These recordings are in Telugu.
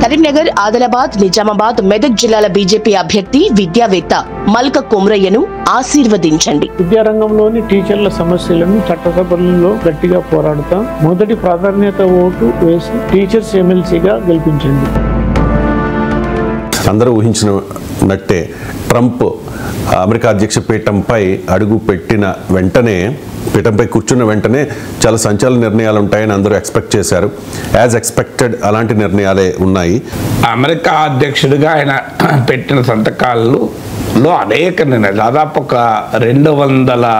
కరీంనగర్, ఆదిలాబాద్, నిజామాబాద్, మెదక్ జిల్లాల బీజేపీ అభ్యర్థి విద్యావేత్త మల్క కొమరయ్యను ఆశీర్వదించండి. విద్యారంగంలోని టీచర్ల సమస్యలను చట్టసభలలో గట్టిగా పోరాడుతాం. మొదటి ప్రాధాన్యత ఓటు వేసి టీచర్స్ ఎమ్మెల్సీగా గెలిపించండి. అందరూ ఊహించినట్టే ట్రంప్ అమెరికా అధ్యక్ష పీఠంపై అడుగు పెట్టిన వెంటనే, పీఠంపై కూర్చున్న వెంటనే చాలా సంచలన నిర్ణయాలు ఉంటాయని అందరూ ఎక్స్పెక్ట్ చేశారు. యాజ్ ఎక్స్పెక్టెడ్ అలాంటి నిర్ణయాలే ఉన్నాయి. అమెరికా అధ్యక్షుడిగా ఆయన పెట్టిన సంతకాలలో అనేక నిర్ణయాలు, దాదాపు ఒక 200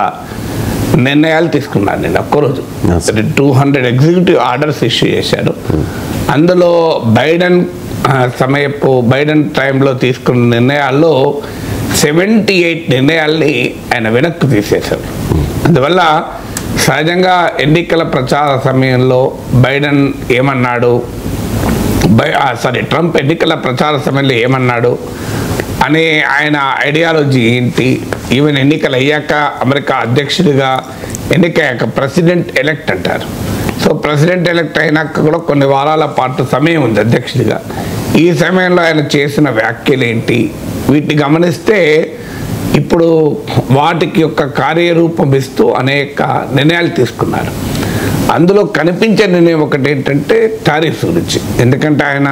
నిర్ణయాలు తీసుకున్నారు. నేను ఒక్కరోజు 200 ఎగ్జిక్యూటివ్ ఆర్డర్స్ ఇష్యూ చేశారు. అందులో బైడెన్ టైంలో తీసుకున్న నిర్ణయాల్లో 78 నిర్ణయాల్ని ఆయన వెనక్కి తీసేశారు. అందువల్ల సహజంగా ఎన్నికల ప్రచార సమయంలో బైడెన్ ఏమన్నాడు, ట్రంప్ ఎన్నికల ప్రచార సమయంలో ఏమన్నాడు అనే ఆయన ఐడియాలజీ ఏంటి, ఈవెన్ ఎన్నికలు అయ్యాక అమెరికా అధ్యక్షుడిగా ఎన్నికయ్యాక ప్రెసిడెంట్ ఎలెక్ట్ అంటారు. సో ప్రెసిడెంట్ ఎలెక్ట్ అయినాక కూడా కొన్ని వారాల పాటు సమయం ఉంది అధ్యక్షుడిగా. ఈ సమయంలో ఆయన చేసిన వ్యాఖ్యలు ఏంటి, వీటిని గమనిస్తే ఇప్పుడు వాటికి యొక్క కార్యరూపం ఇస్తూ అనేక నిర్ణయాలు తీసుకున్నారు. అందులో కనిపించే నిర్ణయం ఒకటి ఏంటంటే టారిఫ్స్ గురించి. ఎందుకంటే ఆయన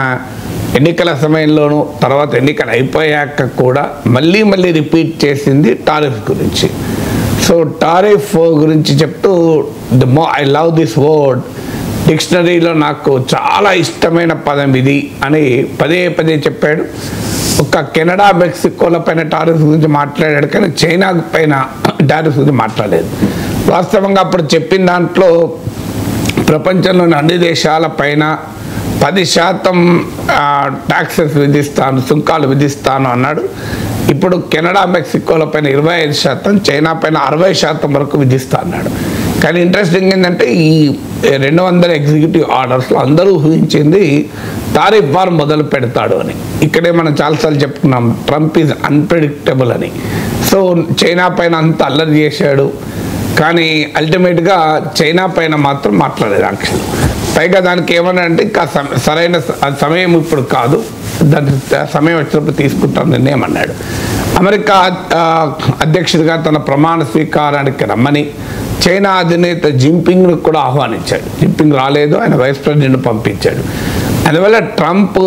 ఎన్నికల సమయంలోనూ తర్వాత ఎన్నికలు అయిపోయాక కూడా మళ్ళీ రిపీట్ చేసింది టారిఫ్ గురించి. సో టారిఫ్ గురించి చెప్తూ ఐ లవ్ దిస్ వర్డ్, డిక్షనరీలో నాకు చాలా ఇష్టమైన పదం ఇది అని పదే చెప్పాడు. ఒక కెనడా, మెక్సికోల పైన టారిఫ్ గురించి మాట్లాడాడు, కానీ చైనా పైన టారిఫ్ గురించి మాట్లాడలేదు. వాస్తవంగా అప్పుడు చెప్పిన దాంట్లో ప్రపంచంలోని అన్ని దేశాల పైన 10% ట్యాక్సెస్ విధిస్తాను, సుంకాలు విధిస్తాను అన్నాడు. ఇప్పుడు కెనడా, మెక్సికోల పైన 25%, చైనా పైన 60% వరకు విధిస్తా అన్నాడు. కానీ ఇంట్రెస్టింగ్ ఏంటంటే ఈ 200 ఎగ్జిక్యూటివ్ ఆర్డర్స్లో అందరూ ఊహించింది టారిఫ్ వార్ మొదలు పెడతాడు అని. ఇక్కడే మనం చాలాసార్లు చెప్పుకున్నాం ట్రంప్ ఈజ్ అన్ప్రెడిక్టబుల్ అని. సో చైనా పైన అంత అల్లరి చేశాడు, కానీ అల్టిమేట్గా చైనా పైన మాత్రం మాట్లాడలేదు యాక్చువల్. పైగా దానికి ఏమన్నా అంటే ఇంకా సరైన సమయం ఇప్పుడు కాదు, దాని సమయం వచ్చినప్పుడు తీసుకుంటాను నిర్ణయం అన్నాడు. అమెరికా అధ్యక్షుడిగా తన ప్రమాణ స్వీకారానికి రమ్మని చైనా అధినేత జిన్పింగ్ను కూడా ఆహ్వానించాడు. జిన్పింగ్ రాలేదు, ఆయన వైస్ ప్రెసిడెంట్ పంపించాడు. అందువల్ల ట్రంప్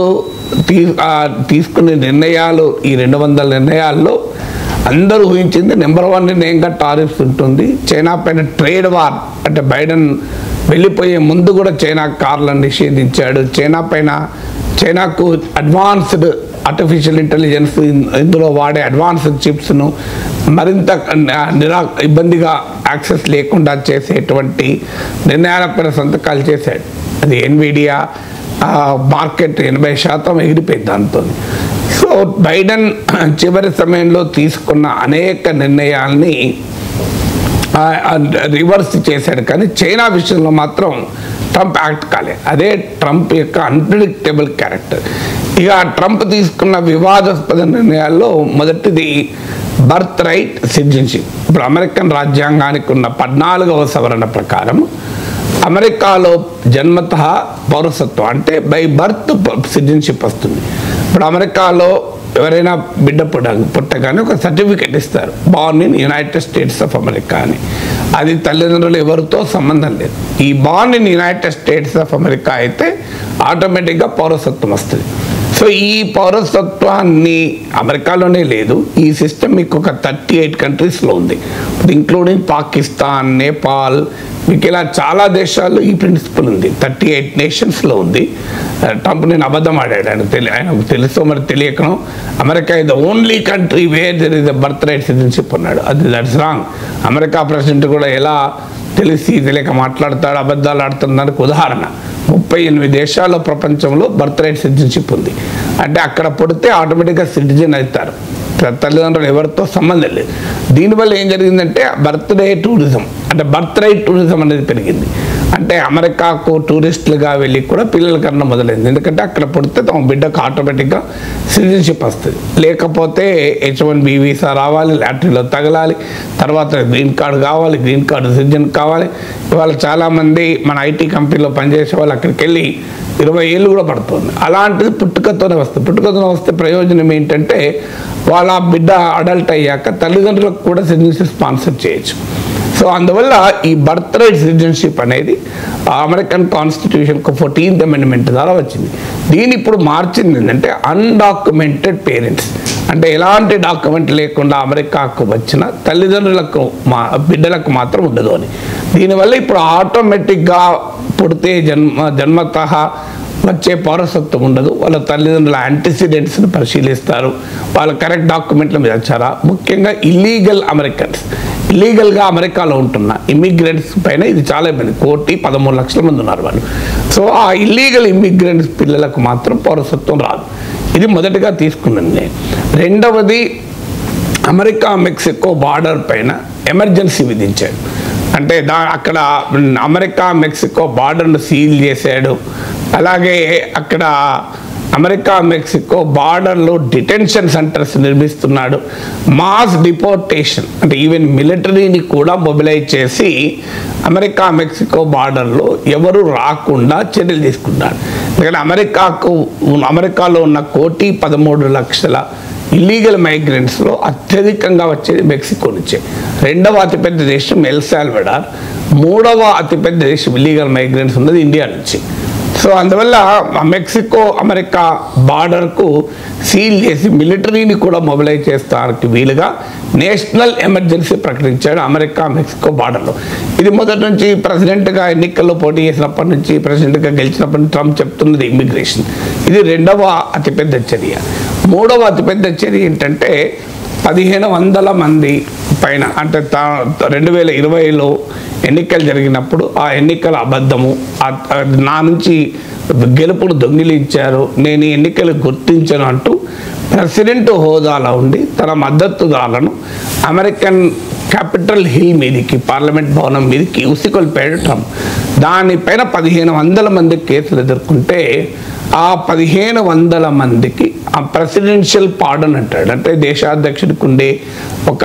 తీసుకునే నిర్ణయాలు, ఈ 200 నిర్ణయాల్లో అందరూ ఊహించింది నెంబర్ 1 నిర్ణయంగా టారిఫ్స్ ఉంటుంది. చైనా పైన ట్రేడ్ వార్, అంటే బైడెన్ వెళ్ళిపోయే ముందు కూడా చైనా కార్లను నిషేధించాడు. చైనాకు అడ్వాన్స్డ్ ఆర్టిఫిషియల్ ఇంటెలిజెన్స్, ఇందులో వాడే అడ్వాన్స్డ్ చిప్స్ను మరింత ఇబ్బందిగా యాక్సెస్ లేకుండా చేసేటువంటి నిర్ణయాలపైన సంతకాలు చేశాడు. అది ఎన్విడియా మార్కెట్ 80% ఎగిరిపోయింది దాంతో. సో బైడెన్ చివరి సమయంలో తీసుకున్న అనేక నిర్ణయాల్ని రివర్స్ చేశాడు, కానీ చైనా విషయంలో మాత్రం ట్రంప్ యాక్ట్ కాలే. అదే ట్రంప్ యొక్క అన్ప్రెడిక్టబుల్ క్యారెక్టర్. ఇక ట్రంప్ తీసుకున్న వివాదాస్పద నిర్ణయాల్లో మొదటిది బర్త్ రైట్ సిటిజన్షిప్. ఇప్పుడు అమెరికన్ రాజ్యాంగానికి ఉన్న 14వ సవరణ ప్రకారం అమెరికాలో జన్మతః పౌరసత్వం, అంటే బై బర్త్ సిటిజన్షిప్ వస్తుంది. ఇప్పుడు అమెరికాలో ఎవరైనా బిడ్డ పుట్టగానే ఒక సర్టిఫికెట్ ఇస్తారు, born in United states of America అని. అది తల్లిదండ్రులు ఎవరితో సంబంధం లేదు. ఈ born in United states of America అయితే ఆటోమేటిక్గా పౌరసత్వం వస్తుంది. సో ఈ పౌరసత్వాన్ని అమెరికాలోనే లేదు, ఈ సిస్టమ్ మీకు ఒక 38 కంట్రీస్లో ఉంది, ఇంక్లూడింగ్ పాకిస్తాన్, నేపాల్, మీకు ఇలా చాలా దేశాల్లో ఈ ప్రిన్సిపల్ ఉంది. 38 నేషన్స్లో ఉంది. ట్రంప్ నేను అబద్ధం ఆడాడు, ఆయనకు తెలుసో మరి తెలియకను. America is the only country where there is the birth right citizenship అన్నాడు. That's wrong. అమెరికా ప్రెసిడెంట్ కూడా ఎలా తెలియక మాట్లాడతాడు, అబద్ధాలు ఆడుతుందానికి ఉదాహరణ 38 దేశాల్లో ప్రపంచంలో బర్త్ రైట్ సిటిజన్షిప్ ఉంది. అంటే అక్కడ పుడితే ఆటోమేటిక్గా సిటిజన్ అవుతారు. తల్లిదండ్రులు ఎవరితో సంబంధం లేదు. దీనివల్ల ఏం జరిగిందంటే బర్త్డే టూరిజం అంటే బర్త్ రైట్ టూరిజం అనేది పెరిగింది. అంటే అమెరికాకు టూరిస్టులుగా వెళ్ళి కూడా పిల్లల కన్నా మొదలైంది. ఎందుకంటే అక్కడ పుడితే తమ బిడ్డకు ఆటోమేటిక్గా సిటిజన్షిప్ వస్తుంది. లేకపోతే H1B వీసా రావాలి, లాటరీలో తగలాలి, తర్వాత గ్రీన్ కార్డు కావాలి, గ్రీన్ కార్డు సిటిజన్ కావాలి. ఇవాళ చాలామంది మన IT కంపెనీలో పనిచేసే వాళ్ళు అక్కడికి వెళ్ళి 20 ఏళ్ళు కూడా పడుతుంది. అలాంటిది పుట్టుకతోనే వస్తుంది. పుట్టుకతోనే వస్తే ప్రయోజనం ఏంటంటే వాళ్ళ బిడ్డ అడల్ట్ అయ్యాక తల్లిదండ్రులకు కూడా సిటిజన్షిప్ స్పాన్సర్ చేయొచ్చు. సో అందువల్ల ఈ బర్త్ రైట్ సిటిజన్షిప్ అనేది అమెరికన్ కాన్స్టిట్యూషన్కు 14th అమెండ్మెంట్ ద్వారా వచ్చింది. దీన్ని ఇప్పుడు మార్చింది ఏంటంటే అన్డాక్యుమెంటెడ్ పేరెంట్స్, అంటే ఎలాంటి డాక్యుమెంట్ లేకుండా అమెరికాకు వచ్చిన తల్లిదండ్రులకు బిడ్డలకు మాత్రం ఉండదు అని. దీనివల్ల ఇప్పుడు ఆటోమేటిక్గా పుడితే జన్మతః వచ్చే పౌరసత్వం ఉండదు. వాళ్ళ తల్లిదండ్రుల యాంటిసిడెంట్స్ని పరిశీలిస్తారు, వాళ్ళ కరెక్ట్ డాక్యుమెంట్ల మీద వచ్చారా. ముఖ్యంగా ఇల్లీగల్ అమెరికన్స్, ఇల్లీగల్గా అమెరికాలో ఉంటున్న ఇమిగ్రెంట్స్ పైన ఇది చాలా ఇబ్బంది. 1,13,00,000 మంది ఉన్నారు వాళ్ళు. సో ఆ ఇల్లీగల్ ఇమిగ్రెంట్స్ పిల్లలకు మాత్రం పౌరసత్వం రాదు. ఇది మొదటిగా తీసుకున్నది. రెండవది అమెరికా మెక్సికో బార్డర్ పైన ఎమర్జెన్సీ విధించాడు. అంటే అక్కడ అమెరికా మెక్సికో బార్డర్ను సీల్ చేశాడు. అలాగే అక్కడ అమెరికా మెక్సికో బార్డర్లో డిటెన్షన్ సెంటర్స్ నిర్మిస్తున్నాడు. మాస్ డిపోర్టేషన్ అంటే ఈవెన్ మిలిటరీని కూడా మొబిలైజ్ చేసి అమెరికా మెక్సికో బార్డర్లో ఎవరు రాకుండా చర్యలు తీసుకున్నాడు. ఎందుకంటే అమెరికాలో ఉన్న 1,13,00,000 ఇల్లీగల్ మైగ్రెంట్స్లో అత్యధికంగా వచ్చేది మెక్సికో నుంచే. రెండవ అతిపెద్ద దేశం ఎల్ సాల్వడార్, మూడవ అతిపెద్ద దేశం ఇల్లీగల్ మైగ్రెంట్స్ ఉన్నది ఇండియా నుంచి. సో అందువల్ల మెక్సికో అమెరికా బార్డర్కు సీల్ చేసి మిలిటరీని కూడా మొబిలైజ్ చేస్తానికి వీలుగా నేషనల్ ఎమర్జెన్సీ ప్రకటించాడు అమెరికా మెక్సికో బార్డర్లో. ఇది మొదటి నుంచి ప్రెసిడెంట్గా ఎన్నికల్లో పోటీ చేసినప్పటి నుంచి, ప్రెసిడెంట్గా గెలిచినప్పటి నుంచి ట్రంప్ చెప్తున్నది ఇమ్మిగ్రేషన్. ఇది రెండవ అతిపెద్ద చర్య. మూడవ అతిపెద్ద చర్య ఏంటంటే 1,500 మంది పైన, అంటే 2020లో ఎన్నికలు జరిగినప్పుడు ఆ ఎన్నికల అబద్ధము, నా నుంచి గెలుపును దొంగిలించారు, నేను ఈ ఎన్నికలు గుర్తించను అంటూ ప్రెసిడెంట్ హోదాలో ఉండి తన మద్దతుదారులను అమెరికన్ క్యాపిటల్ హిల్ మీదకి, పార్లమెంట్ భవనం మీదకి ఉసికొల్పాడు ట్రంప్. దానిపైన 1,500 మంది కేసులు ఎదుర్కొంటే ఆ 1,500 మందికి ఆ ప్రెసిడెన్షియల్ పార్డన్ అంటాడు. అంటే దేశాధ్యక్షుడికి ఉండే ఒక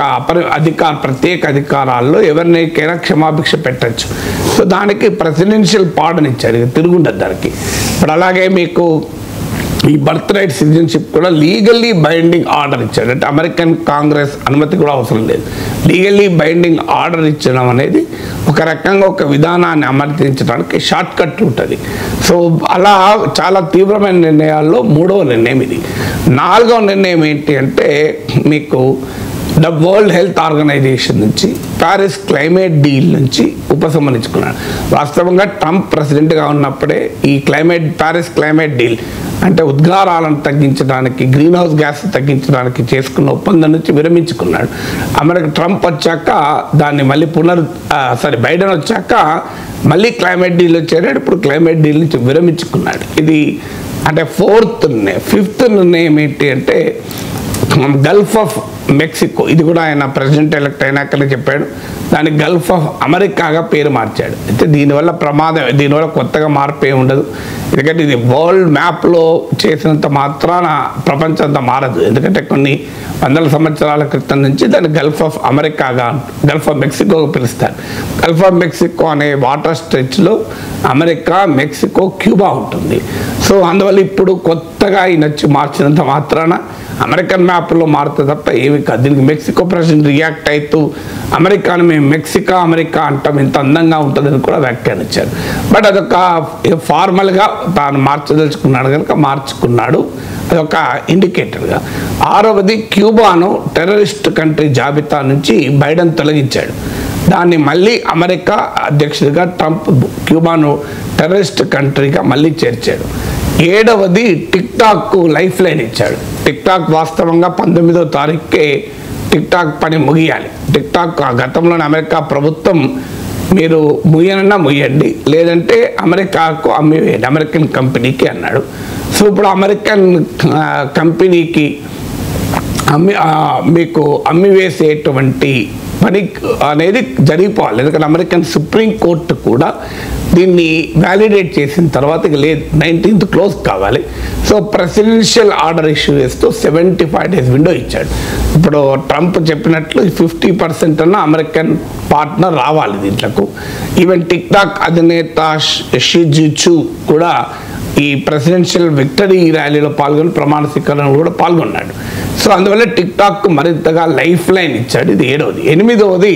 ప్రత్యేక అధికారాల్లో ఎవరినైనా క్షమాభిక్ష పెట్టచ్చు. సో దానికి ప్రెసిడెన్షియల్ పార్డన్ ఇచ్చారు, తిరుగుండదు దానికి. ఇప్పుడు అలాగే మీకు ఈ బర్త్ రైట్ సిటిజన్షిప్ కూడా లీగల్లీ బైండింగ్ ఆర్డర్ ఇచ్చాడు. అంటే అమెరికన్ కాంగ్రెస్ అనుమతి కూడా అవసరం లేదు. లీగల్లీ బైండింగ్ ఆర్డర్ ఇచ్చడం అనేది ఒక రకంగా ఒక విధానాన్ని అమర్తించడానికి షార్ట్ కట్ ఉంటుంది. సో అలా చాలా తీవ్రమైన నిర్ణయాల్లో మూడవ నిర్ణయం ఇది. నాలుగవ నిర్ణయం ఏంటి అంటే మీకు వరల్డ్ హెల్త్ ఆర్గనైజేషన్ నుంచి ప్యారిస్ క్లైమేట్ డీల్ నుంచి ఉపసంహరించుకున్నాడు. వాస్తవంగా ట్రంప్ ప్రెసిడెంట్గా ఉన్నప్పుడే ఈ ప్యారిస్ క్లైమేట్ డీల్ అంటే ఉద్గారాలను తగ్గించడానికి, గ్రీన్ హౌస్ గ్యాస్ తగ్గించడానికి చేసుకున్న ఒప్పందం నుంచి విరమించుకున్నాడు. ట్రంప్ వచ్చాక దాన్ని మళ్ళీ బైడెన్ వచ్చాక మళ్ళీ క్లైమేట్ డీల్ చేరాడు. ఇప్పుడు క్లైమేట్ డీల్ నుంచి విరమించుకున్నాడు. ఇది అంటే ఫిఫ్త్ నిర్ణయం ఏంటి అంటే గల్ఫ్ ఆఫ్ మెక్సికో, ఇది కూడా ఆయన ప్రెసిడెంట్ ఎలక్ట్ అయినాకనే చెప్పాడు, దాన్ని గల్ఫ్ ఆఫ్ అమెరికాగా పేరు మార్చాడు. అయితే దీనివల్ల దీనివల్ల కొత్తగా మార్పు ఏమి ఉండదు. ఎందుకంటే ఇది వరల్డ్ మ్యాప్లో చేసినంత మాత్రాన ప్రపంచం అంతా మారదు. ఎందుకంటే కొన్ని వందల సంవత్సరాల క్రితం నుంచి దాన్ని గల్ఫ్ ఆఫ్ మెక్సికోగా పిలుస్తారు. గల్ఫ్ ఆఫ్ మెక్సికో అనే వాటర్ స్ట్రెచ్లో అమెరికా, మెక్సికో, క్యూబా ఉంటుంది. సో అందువల్ల ఇప్పుడు కొత్తగా ఈ నచ్చి మార్చినంత మాత్రాన అమెరికన్ మ్యాప్లో మారుతుంది తప్ప ఏమి కాదు. దీనికి మెక్సికో ప్రెసిడెంట్ రియాక్ట్ అవుతూ అమెరికాను మేము అమెరికా అంటాం, ఎంత అందంగా ఉంటుందని కూడా వ్యాఖ్యానించారు. బట్ అదొక ఫార్మల్గా తాను మార్చదలుచుకున్నాడు కనుక మార్చుకున్నాడు, అదొక ఇండికేటర్గా. ఆరవది క్యూబాను టెర్రరిస్ట్ కంట్రీ జాబితా నుంచి బైడెన్ తొలగించాడు. దాన్ని మళ్ళీ అమెరికా అధ్యక్షుడిగా ట్రంప్ క్యూబాను టెర్రరిస్ట్ కంట్రీగా మళ్ళీ చేర్చాడు. ఏడవది టిక్టాక్కు లైఫ్ లైన్ ఇచ్చాడు. టిక్టాక్ వాస్తవంగా 19వ తారీఖుకే టిక్టాక్ పని ముగియాలి. టిక్టాక్ గతంలోనే అమెరికా ప్రభుత్వం మీరు ముయ్యండి, లేదంటే అమెరికాకు అమ్మివేయండి, అమెరికన్ కంపెనీకి అన్నాడు. సో ఇప్పుడు అమెరికన్ కంపెనీకి మీకు అమ్మివేసేటువంటి పని అనేది జరిగిపోవాలి. ఎందుకంటే అమెరికన్ సుప్రీం కోర్టు కూడా దీన్ని వ్యాలిడేట్ చేసిన తర్వాత ఇక లేదు, 19th క్లోజ్ కావాలి. సో ప్రెసిడెన్షియల్ ఆర్డర్ ఇష్యూ చేస్తూ 75 days విండో ఇచ్చాడు. ఇప్పుడు ట్రంప్ చెప్పినట్లు 50% అన్న అమెరికన్ పార్ట్నర్ రావాలి దీంట్లకు. ఈవెన్ టిక్ టాక్ అధినేత షీ జిన్పింగ్ కూడా ఈ ప్రెసిడెన్షియల్ విక్టరీ ర్యాలీలో పాల్గొని ప్రమాణ స్వీకారంలో కూడా పాల్గొన్నాడు. సో అందువల్ల టిక్ టాక్ మరింతగా లైఫ్ లైన్ ఇచ్చాడు. ఇది 7వది. 8వది,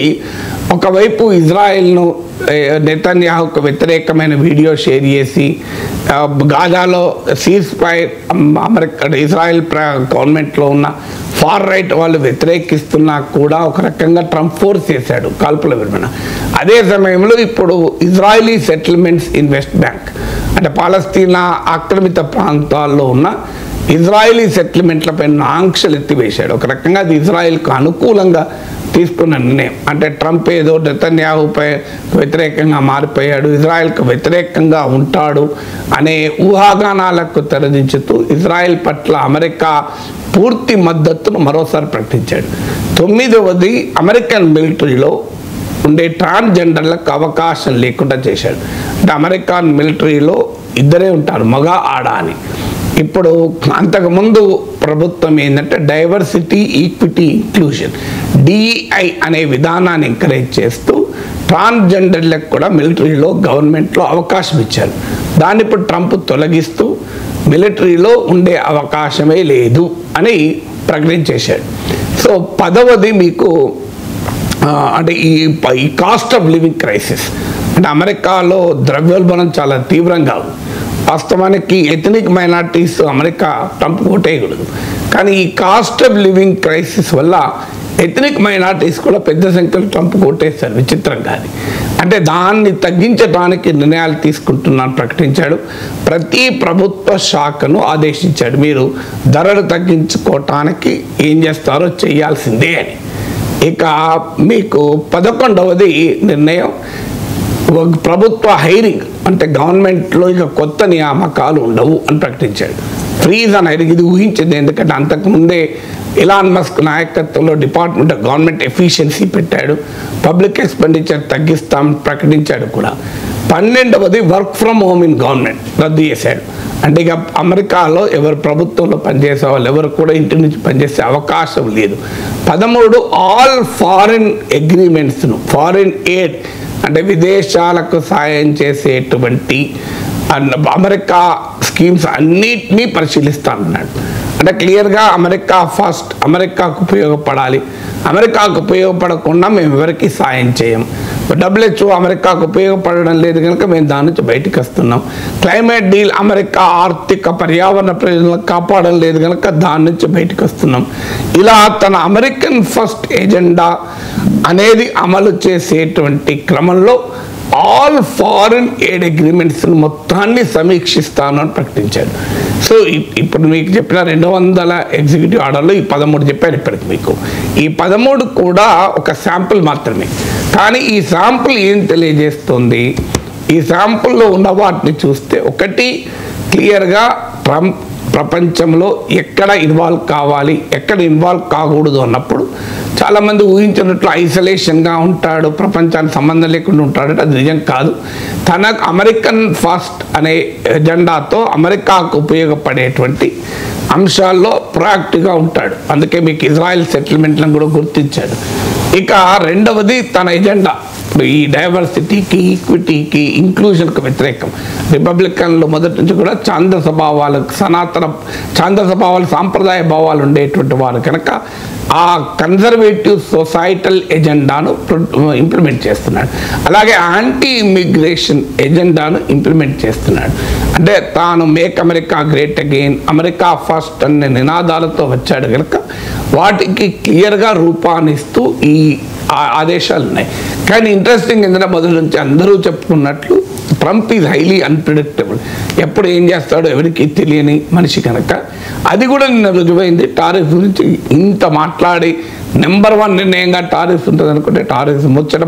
ఒకవైపు ఇజ్రాయెల్ను నెతన్యాహుకు వ్యతిరేకమైన వీడియో షేర్ చేసి గాజాలో సీజ్ ఫైర్ ఇజ్రాయెల్ గవర్నమెంట్లో ఉన్న ఫార్ రైట్ వాళ్ళు వ్యతిరేకిస్తున్నా కూడా ఒక రకంగా ట్రంప్ ఫోర్స్ చేశాడు కాల్పుల విరమణ. అదే సమయంలో ఇప్పుడు Israeli settlements in west bank అంటే పాలస్తీనా ఆక్రమిత ప్రాంతాల్లో ఉన్న ఇజ్రాయలీ సెటిల్మెంట్లపై ఆంక్షలు ఎత్తివేశాడు. ఒక రకంగా అది ఇజ్రాయెల్కు అనుకూలంగా తీసుకున్న నిర్ణయం. అంటే ట్రంప్ ఏదో నెతన్యాహుపై వ్యతిరేకంగా మారిపోయాడు, ఇజ్రాయెల్కు వ్యతిరేకంగా ఉంటాడు అనే ఊహాగానాలకు తెరదించుతూ ఇజ్రాయెల్ పట్ల అమెరికా పూర్తి మద్దతును మరోసారి ప్రకటించాడు. 9వది, అమెరికన్ మిలిటరీలో ఉండే ట్రాన్స్జెండర్లకు అవకాశం లేకుండా చేశాడు. అంటే అమెరికన్ మిలిటరీలో ఇద్దరే ఉంటారు, మగ ఆడ అని. ఇప్పుడు అంతకుముందు ప్రభుత్వం ఏంటంటే డైవర్సిటీ ఈక్విటీ ఇంక్లూజన్ DEI అనే విధానాన్ని ఎంకరేజ్ చేస్తూ ట్రాన్స్జెండర్లకు కూడా మిలిటరీలో గవర్నమెంట్లో అవకాశం ఇచ్చారు. దాన్ని ఇప్పుడు ట్రంప్ తొలగిస్తూ మిలిటరీలో ఉండే అవకాశమే లేదు అని ప్రకటించేశాడు. సో 10వది మీకు అంటే ఈ కాస్ట్ ఆఫ్ లివింగ్ క్రైసిస్. అంటే అమెరికాలో ద్రవ్యోల్బణం చాలా తీవ్రంగా ఉంది. వాస్తవానికి ఎథనిక్ మైనారిటీస్ అమెరికా ట్రంప్ ఓటేయకూడదు, కానీ ఈ కాస్ట్ ఆఫ్ లివింగ్ క్రైసిస్ వల్ల ఎథనిక్ మైనారిటీస్ కూడా పెద్ద సంఖ్యలో ట్రంప్ ఓటేస్తారు విచిత్రంగా. అంటే దాన్ని తగ్గించడానికి నిర్ణయాలు తీసుకుంటున్నాను ప్రకటించాడు. ప్రతి ప్రభుత్వ శాఖను ఆదేశించాడు, మీరు ధరలు తగ్గించుకోవటానికి ఏం చేస్తారో చేయాల్సిందే అని. ఇక మీకు 11వది నిర్ణయం, ప్రభుత్వ హైరింగ్ అంటే గవర్నమెంట్లో ఇక కొత్త నియామకాలు ఉండవు అని ప్రకటించాడు. ఫ్రీజ్ అని హైరింగ్, ఇది ఊహించింది. ఎందుకంటే అంతకుముందే ఎలాన్ మస్క్ నాయకత్వంలో డిపార్ట్మెంట్ ఆఫ్ గవర్నమెంట్ ఎఫిషియన్సీ పెట్టాడు, పబ్లిక్ ఎక్స్పెండిచర్ తగ్గిస్తామని ప్రకటించాడు కూడా. 12వది, work from home in government రద్దు చేశాడు. అంటే ఇక అమెరికాలో ఎవరు ప్రభుత్వంలో పనిచేసే వాళ్ళు ఎవరు కూడా ఇంటి నుంచి పనిచేసే అవకాశం లేదు. 13, ఆల్ ఫారిన్ అగ్రిమెంట్స్ను, ఫారిన్ ఎయిడ్ అంటే విదేశాలకు సాయం చేసేటువంటి అమెరికా స్కీమ్స్ అన్నిటినీ పరిశీలిస్తానన్నాడు. అంటే క్లియర్గా అమెరికా ఫస్ట్, అమెరికాకు ఉపయోగపడాలి, అమెరికాకు ఉపయోగపడకుండా మేము ఎవరికి సాయం చేయం. WHO అమెరికాకు ఉపయోగపడడం లేదు కనుక మేము దాని నుంచి బయటకు వస్తున్నాం. క్లైమేట్ డీల్ అమెరికా ఆర్థిక పర్యావరణ ప్రయోజనాలను కాపాడడం లేదు కనుక దాని నుంచి బయటకు వస్తున్నాం. ఇలా తన అమెరికన్ ఫస్ట్ ఎజెండా అనేది అమలు చేసేటువంటి క్రమంలో ఆల్ ఫారిన్ ఎయిడ్ అగ్రిమెంట్స్ మొత్తాన్ని సమీక్షిస్తాను అని ప్రకటించాడు. సో ఇప్పుడు మీకు చెప్పిన 200 ఎగ్జిక్యూటివ్ ఆర్డర్లు ఈ 13 చెప్పారు ఇప్పటికి మీకు. ఈ 13 కూడా ఒక శాంపుల్ మాత్రమే, కానీ ఈ శాంపుల్ ఏం తెలియజేస్తుంది? ఈ శాంపుల్లో ఉన్న వాటిని చూస్తే, ఒకటి క్లియర్గా ట్రంప్ ప్రపంచంలో ఎక్కడ ఇన్వాల్వ్ కావాలి, ఎక్కడ ఇన్వాల్వ్ కాకూడదు అన్నప్పుడు చాలామంది ఊహించినట్లు ఐసోలేషన్గా ఉంటాడు, ప్రపంచానికి సంబంధం లేకుండా ఉంటాడు. అది నిజం కాదు. తనకు అమెరికన్ ఫస్ట్ అనే ఎజెండాతో అమెరికాకు ఉపయోగపడేటువంటి అంశాల్లో ప్రొయాక్టివ్గా ఉంటాడు. అందుకే మీకు ఇజ్రాయెల్ సెటిల్మెంట్లను కూడా గుర్తించాడు. ఇక 2వది తన ఎజెండా ఈ డైవర్సిటీకి, ఈక్విటీకి, ఇంక్లూజన్కి వ్యతిరేకం. రిపబ్లికన్లు మొదటి నుంచి కూడా ఛాందస భావాలు సాంప్రదాయ భావాలు ఉండేటువంటి వారు కనుక ఆ కన్జర్వేటివ్ సొసైటల్ ఎజెండాను ఇంప్లిమెంట్ చేస్తున్నాడు. అలాగే యాంటీ ఇమిగ్రేషన్ ఎజెండాను ఇంప్లిమెంట్ చేస్తున్నాడు. అంటే తాను make America great again, America first అనే నినాదాలతో వచ్చాడు కనుక వాటికి క్లియర్గా రూపాన్నిస్తూ ఈ ఆదేశాలు ఉన్నాయి. కానీ ఇంట్రెస్టింగ్ ఏంటంటే మొదటి నుంచి అందరూ చెప్పుకున్నట్లు ట్రంప్ ఈజ్ హైలీ అన్ప్రిడిక్టబుల్. ఎప్పుడు ఏం చేస్తాడో ఎవరికి తెలియని మనిషి కనుక అది కూడా నిన్న రుజువైంది. టారిఫ్ గురించి ఇంత మాట్లాడి నెంబర్ 1 నిర్ణయంగా టారిఫ్ ఉంటుంది అనుకుంటే టారిఫ్ ముచ్చట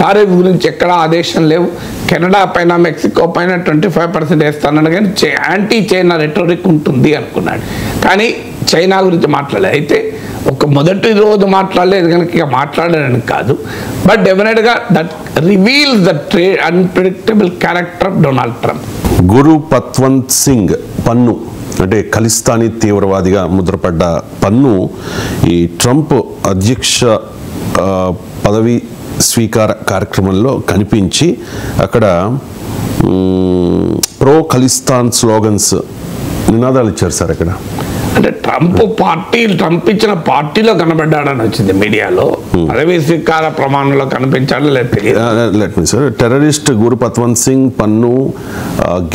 టారిఫ్ గురించి ఎక్కడా ఆదేశం లేవు. కెనడా పైన, మెక్సికో పైన 25% వేస్తానని, కానీ యాంటీ చైనా రెటోరిక్ ఉంటుంది అనుకున్నాడు. కానీ చైనా గురించి మాట్లాడలేదు. అయితే ఒక మొదటి రోజు మాట్లాడలేదు కనుక ఇక మాట్లాడాలని కాదు, బట్ డెఫినెట్గా that reveals the unpredictable character of Donald Trump. Guru Patwant Singh Pannun అంటే ఖలిస్తానీ తీవ్రవాదిగా ముద్రపడ్డ పన్ను ఈ ట్రంప్ అధ్యక్ష పదవి స్వీకార కార్యక్రమంలో కనిపించి అక్కడ ప్రో ఖలిస్తాన్ స్లోగన్స్ నినాదాలు ఇచ్చారు సార్. అక్కడ అంటే ట్రంప్ ఇచ్చిన పార్టీలో కనబడ్డాడని వచ్చింది మీడియాలో, పదవి స్వీకార ప్రమాణంలో కనిపించాడో లేదు తెలియదు. లెట్ మీ సార్ టెర్రరిస్ట్ గురు పత్వంత్ సింగ్ పన్ను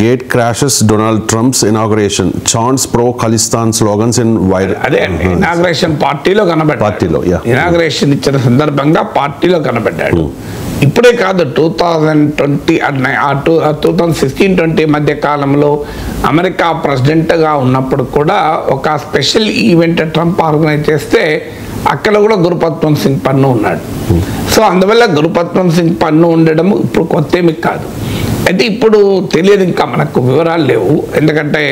gate crashes Donald Trump's inauguration chance pro Khalistan slogans in viral. అదే అండి, ఇనాగ్రేషన్ పార్టీలో కనబడ్డాడు. పార్టీలో ఇనాగ్రేషన్ ఇచ్చిన సందర్భంగా పార్టీలో కనబడ్డాడు. ఇప్పుడే కాదు, 2016-20 మధ్య కాలంలో అమెరికా ప్రెసిడెంట్గా ఉన్నప్పుడు కూడా ఒక స్పెషల్ ఈవెంట్ ట్రంప్ ఆర్గనైజ్ చేస్తే అక్కడ కూడా గురుపత్వంత్ సింగ్ పన్ను ఉన్నాడు. సో అందువల్ల గురుపత్వంత్ సింగ్ పన్ను ఉండడం ఇప్పుడు కొత్త ఏమి కాదు. అయితే ఇప్పుడు తెలియదు, ఇంకా మనకు వివరాలు లేవు. ఎందుకంటే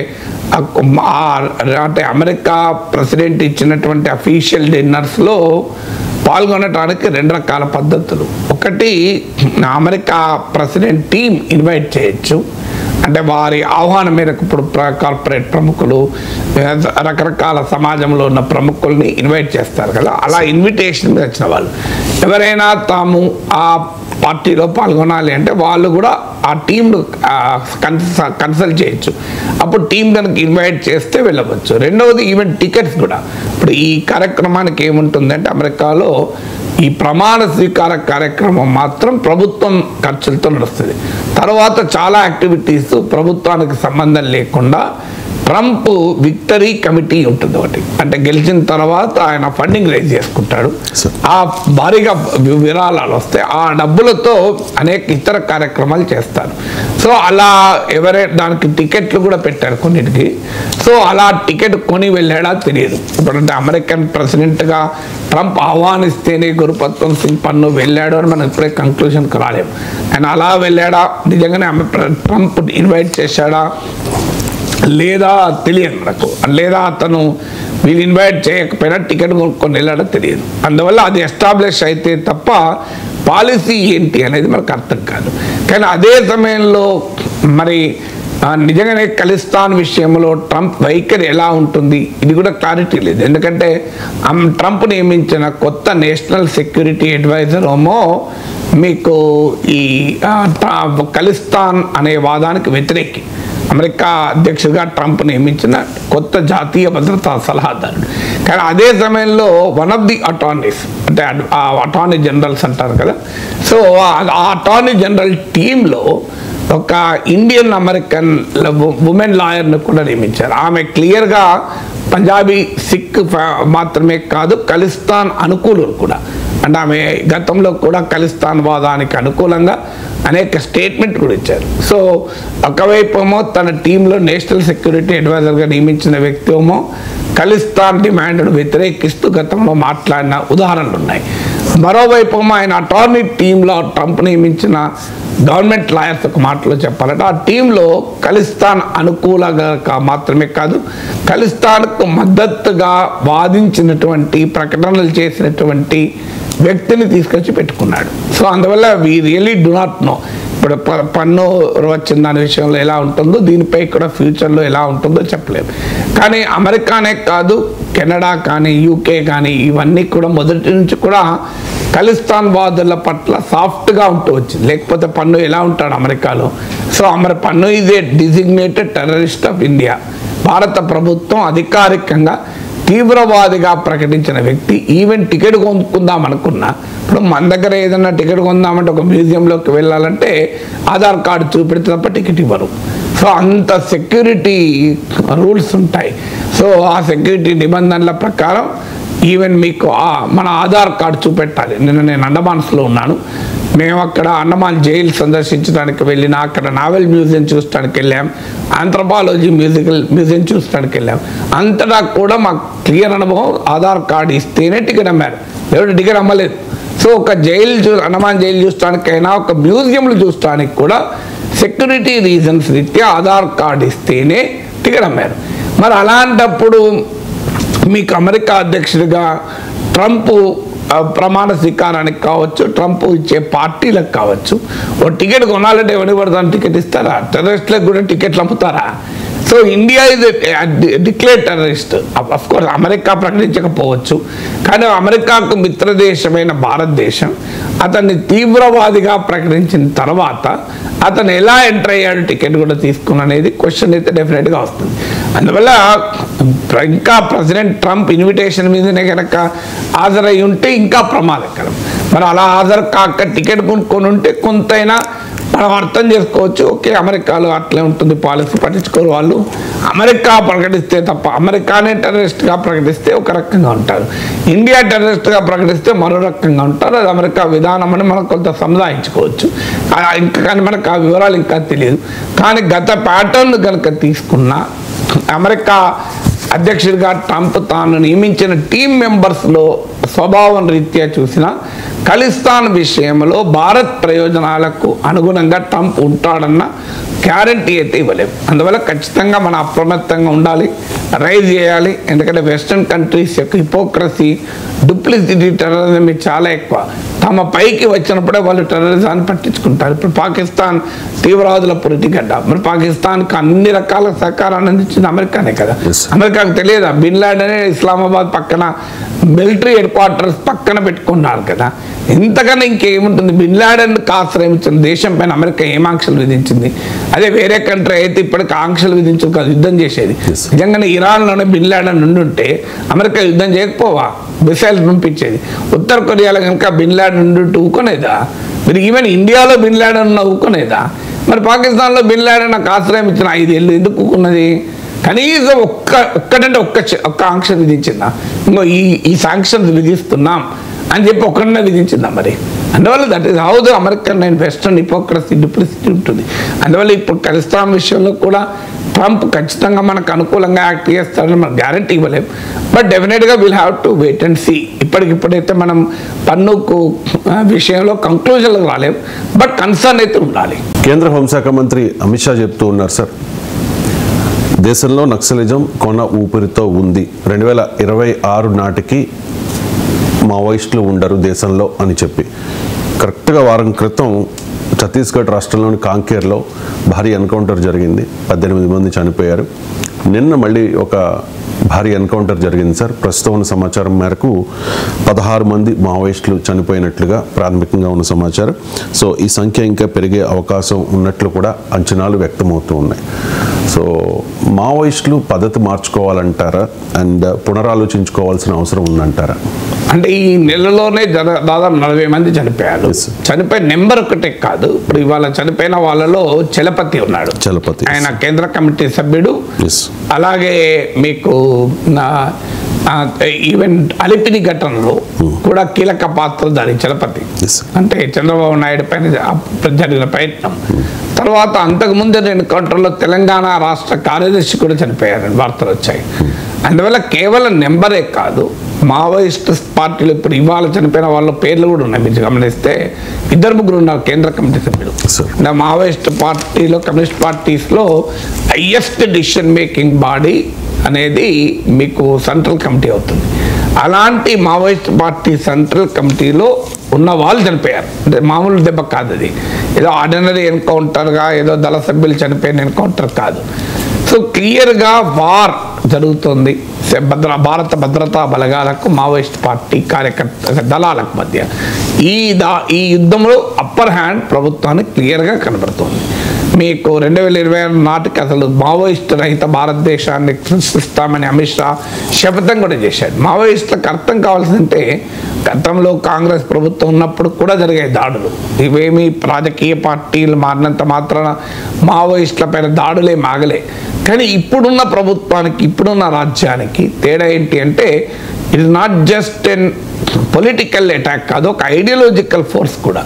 అంటే అమెరికా ప్రెసిడెంట్ ఇచ్చినటువంటి అఫీషియల్ డిన్నర్స్లో పాల్గొనడానికి 2 రకాల పద్ధతులు. ఒకటి, అమెరికా ప్రెసిడెంట్ టీం ఇన్వైట్ చేయొచ్చు, అంటే వారి ఆహ్వానం మేరకు ఇప్పుడు కార్పొరేట్ ప్రముఖులు, రకరకాల సమాజంలో ఉన్న ప్రముఖుల్ని ఇన్వైట్ చేస్తారు కదా, అలా ఇన్విటేషన్ మీద వచ్చిన వాళ్ళు ఎవరైనా తాము ఆ పార్టీలో పాల్గొనాలి అంటే వాళ్ళు కూడా ఆ టీంను కన్సల్ట్ చేయొచ్చు. అప్పుడు టీం కనుక ఇన్వైట్ చేస్తే వెళ్ళవచ్చు. రెండవది ఈవెంట్ టికెట్స్ కూడా. ఇప్పుడు ఈ కార్యక్రమానికి ఏముంటుందంటే అమెరికాలో ఈ ప్రమాణ స్వీకార కార్యక్రమం మాత్రం ప్రభుత్వం ఖర్చులతో నడుస్తుంది. తర్వాత చాలా యాక్టివిటీస్ ప్రభుత్వానికి సంబంధం లేకుండా ట్రంప్ విక్టరీ కమిటీ ఉంటుంది ఒకటి, అంటే గెలిచిన తర్వాత ఆయన ఫండింగ్ రైజ్ చేసుకుంటాడు. ఆ భారీగా విరాళాలు వస్తే ఆ డబ్బులతో అనేక ఇతర కార్యక్రమాలు చేస్తారు. సో అలా దానికి టికెట్లు కూడా పెట్టారు కొన్నిటికి. సో అలా టికెట్ కొని వెళ్ళాడా తెలియదు. ఇప్పుడంటే అమెరికన్ ప్రెసిడెంట్గా ట్రంప్ ఆహ్వానిస్తేనే గురుపత్వంత్ సింగ్ పన్ను వెళ్ళాడు అని మనం ఇప్పుడే కంక్లూషన్కి రాలేము. ఆయన అలా వెళ్ళాడా, నిజంగానే ట్రంప్ ఇన్వైట్ చేశాడా లేదా తెలియదు మనకు, లేదా అతను వీళ్ళు ఇన్వైట్ చేయకపోయినా టికెట్ కొనుక్కొని వెళ్ళాడో తెలియదు. అందువల్ల అది ఎస్టాబ్లిష్ అయితే తప్ప పాలసీ ఏంటి అనేది మనకు అర్థం కాదు. కానీ అదే సమయంలో మరి నిజంగానే ఖలిస్తాన్ విషయంలో ట్రంప్ వైఖరి ఎలా ఉంటుంది ఇది కూడా క్లారిటీ లేదు. ఎందుకంటే ట్రంప్ నియమించిన కొత్త నేషనల్ సెక్యూరిటీ అడ్వైజర్ ఏమో మీకు ఈ ఖలిస్తాన్ అనే వాదానికి వ్యతిరేకి. అమెరికా అధ్యక్షుడిగా ట్రంప్ నియమించిన కొత్త జాతీయ భద్రతా సలహాదారుడు. కానీ అదే సమయంలో వన్ ఆఫ్ ది అటార్నీస్, అంటే అటార్నీ జనరల్స్ అంటారు కదా, సో ఆ అటార్నీ జనరల్ టీంలో ఒక ఇండియన్ అమెరికన్ ఉమెన్ లాయర్ను కూడా నియమించారు. ఆమె క్లియర్గా పంజాబీ సిక్ మాత్రమే కాదు, ఖలిస్తాన్ అనుకూలులు కూడా. అంటే ఆమె గతంలో కూడా ఖలిస్తాన్ వాదానికి అనుకూలంగా అనేక స్టేట్మెంట్ కూడా ఇచ్చారు. సో ఒకవైపు ఏమో తన టీంలో నేషనల్ సెక్యూరిటీ అడ్వైజర్గా నియమించిన వ్యక్తి ఏమో ఖలిస్తాన్ డిమాండ్ను వ్యతిరేకిస్తూ గతంలో మాట్లాడిన ఉదాహరణలు ఉన్నాయి. మరోవైపు ఆయన అటార్నీ టీంలో ట్రంప్ నియమించిన గవర్నమెంట్ లాయర్స్ ఒక మాటలో చెప్పాలంటే ఆ టీంలో ఖలిస్తాన్ అనుకూలంగా మాత్రమే కాదు, ఖలిస్తాన్కు మద్దతుగా వాదించినటువంటి ప్రకటనలు చేసినటువంటి వ్యక్తిని తీసుకొచ్చి పెట్టుకున్నాడు. సో అందువల్ల we really do not know ఇప్పుడు పన్ను వచ్చిన దాని విషయంలో ఎలా ఉంటుందో, దీనిపై కూడా ఫ్యూచర్లో ఎలా ఉంటుందో చెప్పలేము. కానీ అమెరికానే కాదు, కెనడా కానీ యూకే కానీ ఇవన్నీ కూడా మొదటి నుంచి కూడా ఖలిస్తాన్ వాదుల పట్ల సాఫ్ట్గా ఉంటూ వచ్చింది. లేకపోతే పన్ను ఎలా ఉంటాడు అమెరికాలో. సో పన్ను is a designated terrorist of India. భారత ప్రభుత్వం అధికారికంగా తీవ్రవాదిగా ప్రకటించిన వ్యక్తి. ఈవెన్ టికెట్ కొనుక్కుందాం అనుకున్నా, ఇప్పుడు మన దగ్గర ఏదన్నా టికెట్ కొందామంటే ఒక మ్యూజియంలోకి వెళ్ళాలంటే ఆధార్ కార్డు చూపెడితే తప్ప టికెట్ ఇవ్వరు. సో అంత సెక్యూరిటీ రూల్స్ ఉంటాయి. సో ఆ సెక్యూరిటీ నిబంధనల ప్రకారం ఈవెన్ మీకు మన ఆధార్ కార్డు చూపెట్టాలి. నేను అండమాన్స్లో ఉన్నాను, మేము అక్కడ అండమాన్ జైలు సందర్శించడానికి వెళ్ళినా, అక్కడ నావెల్ మ్యూజియం చూడటానికి వెళ్ళాం, ఆంథ్రపాలజీ మ్యూజియం చూడటానికి వెళ్ళాం. అంతటా కూడా మాకు క్లియర్ అనుభవం, ఆధార్ కార్డు ఇస్తేనే టికెట్ అమ్మారు, ఎవరు టికెట్ అమ్మలేదు. సో ఒక అండమాన్ జైలు చూడటానికైనా, ఒక మ్యూజియంలు చూడటానికి కూడా సెక్యూరిటీ రీజన్స్ రీత్యా ఆధార్ కార్డు ఇస్తేనే టికెట్ అమ్మారు. మరి అలాంటప్పుడు మీకు అమెరికా అధ్యక్షుడిగా ట్రంప్ ప్రమాణ స్వీకారానికి కావచ్చు, ట్రంప్ ఇచ్చే పార్టీలకు కావచ్చు, ఓ టికెట్ కొనాలంటే ఎవరికి పడతాను టికెట్ ఇస్తారా? టెర్రరిస్టులకు కూడా టికెట్లు అమ్ముతారా? సో ఇండియా ఇది declare terrorist. Of course America ప్రకటించకపోవచ్చు, కానీ అమెరికాకు మిత్రదేశమైన భారతదేశం అతన్ని తీవ్రవాదిగా ప్రకటించిన తర్వాత అతను ఎలా ఎంటర్ అయ్యాడు, టికెట్ కూడా తీసుకుని అనేది క్వశ్చన్ అయితే డెఫినెట్గా వస్తుంది. అందువల్ల ఇంకా ప్రెసిడెంట్ ట్రంప్ ఇన్విటేషన్ మీదనే కనుక హాజరై ఉంటే ఇంకా ప్రమాదకరం. మరి అలా హాజరు కాక టికెట్ కొనుక్కొని ఉంటే కొంతైనా మనం అర్థం చేసుకోవచ్చు. ఓకే, అమెరికాలో అట్లే ఉంటుంది పాలసీ, పట్టించుకోరు వాళ్ళు. అమెరికా ప్రకటిస్తే తప్ప, అమెరికానే టెర్రరిస్ట్గా ప్రకటిస్తే ఒక రకంగా ఉంటారు, ఇండియా టెర్రరిస్ట్గా ప్రకటిస్తే మరో రకంగా ఉంటారు. అది అమెరికా విధానం అని మనం కొంత సముదాయించుకోవచ్చు. ఇంకా కానీ మనకు ఆ వివరాలు ఇంకా తెలియదు. కానీ గత ప్యాటర్న్ కనుక తీసుకున్న అమెరికా అధ్యక్షుడిగా ట్రంప్ తాను నియమించిన టీం మెంబర్స్లో స్వభావం రీత్యా చూసిన ఖలిస్తాన్ విషయంలో భారత్ ప్రయోజనాలకు అనుగుణంగా ట్రంప్ ఉంటాడన్న గ్యారంటీ అయితే ఇవ్వలేము. అందువల్ల ఖచ్చితంగా మనం అప్రమత్తంగా ఉండాలి, రైజ్ చేయాలి. ఎందుకంటే వెస్ట్రన్ కంట్రీస్ యొక్క హిపోక్రసీ, డూప్లిసిటీ, టెర్రరిజం చాలా ఎక్కువ. తమ పైకి వచ్చినప్పుడే వాళ్ళు టెర్రరిజాన్ని పట్టించుకుంటారు. ఇప్పుడు పాకిస్తాన్ తీవ్రవాదుల పొలిటిగడ్డ. మరి పాకిస్తాన్కి అన్ని రకాల సహకారాన్ని అందించింది అమెరికానే కదా. అమెరికాకు తెలియదా? బిన్ లాడెన్ ఇస్లామాబాద్ పక్కన మిలిటరీ హెడ్ క్వార్టర్స్ పక్కన పెట్టుకున్నారు కదా. ఇంతకన్నా ఇంకేముంటుంది? బిన్ లాడెన్కి ఆశ్రయించిన దేశం పైన అమెరికా ఏం ఆంక్షలు విధించింది? అదే వేరే కంట్రీ అయితే ఇప్పటికి ఆంక్షలు విధించదు కాదు, యుద్ధం చేసేది. నిజంగానే ఇరాన్లోనే బిన్ లాడెన్ ఉండుంటే అమెరికా యుద్ధం చేయకపోవా? మిసైల్స్ పంపించేది. ఉత్తర కొరియాలో కనుక బిన్ లాడెన్ ఉండుంటూ ఊరుకునేదా? మీరు ఈవెన్ ఇండియాలో బిన్ లాడెన్ ఉన్న ఊరుకునేదా? మరి పాకిస్తాన్లో బిన్ లాడెన్ నాకు ఆశ్రయం ఇచ్చిన 5 ఏళ్ళు ఎందుకు ఊరుకున్నది? కనీసం ఒక్కటంటే ఒక్క ఆంక్షన్ విధించిందా? ఇంకో ఈ శాంక్షన్స్ విధిస్తున్నాం అని చెప్పి ఒక్కడనే విధించిందా? మరి అందువల్ల that is how the American and western hypocrisy, duplicity ఉంటుంది. అందువల్ల ఇప్పుడు ఖలిస్తాన్ విషయంలో కూడా ట్రంప్ ఖచ్చితంగా మనకు అనుకూలంగా యాక్ట్ చేస్తాడని మనకు గ్యారంటీ ఇవ్వలేము. బట్ డెఫినెట్గా will have to wait and see. ఇప్పటికిప్పుడైతే మనం పన్నుకు విషయంలో కంక్లూజన్లకు రాలేము, బట్ కన్సర్న్ అయితే ఉండాలి. కేంద్ర హోంశాఖ మంత్రి అమిత్ షా చెప్తూ ఉన్నారు సార్, దేశంలో నక్సలిజం కొన ఊపిరితో ఉంది, 2026 నాటికి మావోయిస్టులు ఉండరు దేశంలో అని చెప్పి. కరెక్ట్గా వారం క్రితం ఛత్తీస్గఢ్ రాష్ట్రంలోని కాంకేర్లో భారీ ఎన్కౌంటర్ జరిగింది, 18 మంది చనిపోయారు. నిన్న మళ్ళీ ఒక భారీ ఎన్కౌంటర్ జరిగింది సార్. ప్రస్తుతం ఉన్న సమాచారం మేరకు 16 మంది మావోయిస్టులు చనిపోయినట్లుగా ప్రాథమికంగా ఉన్న సమాచారం. సో ఈ సంఖ్య ఇంకా పెరిగే అవకాశం ఉన్నట్లు కూడా అంచనాలు వ్యక్తమవుతూ ఉన్నాయి. సో మావోయిస్టులు పద్ధతి మార్చుకోవాలంటారా అండ్ పునరాలోచించుకోవాల్సిన అవసరం ఉందంటారా? అంటే ఈ నెలలోనే దాదాపు 40 మంది చనిపోయారు. చనిపోయిన నెంబర్ ఒకటే కాదు, ఇప్పుడు ఇవాళ చనిపోయిన వాళ్ళలో చలపతి ఉన్నాడు, ఆయన కేంద్ర కమిటీ సభ్యుడు. అలాగే మీకు ఈవెన్ అలిపిరి ఘటనలో కూడా కీలక పాత్రధారి చలపతి. అంటే చంద్రబాబు నాయుడు పైన జరిగిన ప్రయత్నం తర్వాత అంతకుముందు ఎన్కౌంటర్లో తెలంగాణ రాష్ట్ర కార్యదర్శి కూడా చనిపోయారని వార్తలు వచ్చాయి. అందువల్ల కేవలం నెంబరే కాదు, మావోయిస్ట్ పార్టీలు ఇప్పుడు ఇవాళ చనిపోయిన వాళ్ళ పేర్లు కూడా ఉన్నాయి. మీరు గమనిస్తే 2-3 ఉన్నారు కేంద్ర కమిటీ సభ్యులు. మావోయిస్ట్ పార్టీలో, కమ్యూనిస్ట్ పార్టీస్లో హైయెస్ట్ డిసిషన్ మేకింగ్ బాడీ అనేది మీకు సెంట్రల్ కమిటీ అవుతుంది. అలాంటి మావోయిస్ట్ పార్టీ సెంట్రల్ కమిటీలో ఉన్న వాళ్ళు చనిపోయారు. అంటే మామూలు దెబ్బ కాదు, అది ఏదో ఆర్డినరీ ఎన్కౌంటర్గా ఏదో దళ సభ్యులు చనిపోయిన ఎన్కౌంటర్ కాదు. సో క్లియర్గా వార్ జరుగుతుంది భారత భద్రతా బలగాలకు మావోయిస్ట్ పార్టీ కార్యకర్త దళాలకు మధ్య. ఈ యుద్ధంలో అప్పర్ హ్యాండ్ ప్రభుత్వానికి క్లియర్గా కనబడుతుంది. మీకు 2026 నాటికి అసలు మావోయిస్ట్ రహిత భారతదేశాన్ని సృష్టిస్తామని అమిత్ షా శపథం కూడా చేశాడు. మావోయిస్టులకు అర్థం కావాల్సిందంటే గతంలో కాంగ్రెస్ ప్రభుత్వం ఉన్నప్పుడు కూడా జరిగే దాడులు, ఇవేమి రాజకీయ పార్టీలు మారినంత మాత్రాన మావోయిస్టుల పైన దాడులే మాగలే. కానీ ఇప్పుడున్న ప్రభుత్వానికి, ఇప్పుడున్న రాజ్యానికి తేడా ఏంటి అంటే it is not just N political attack కాదు, ఒక ఐడియాలజికల్ ఫోర్స్ కూడా.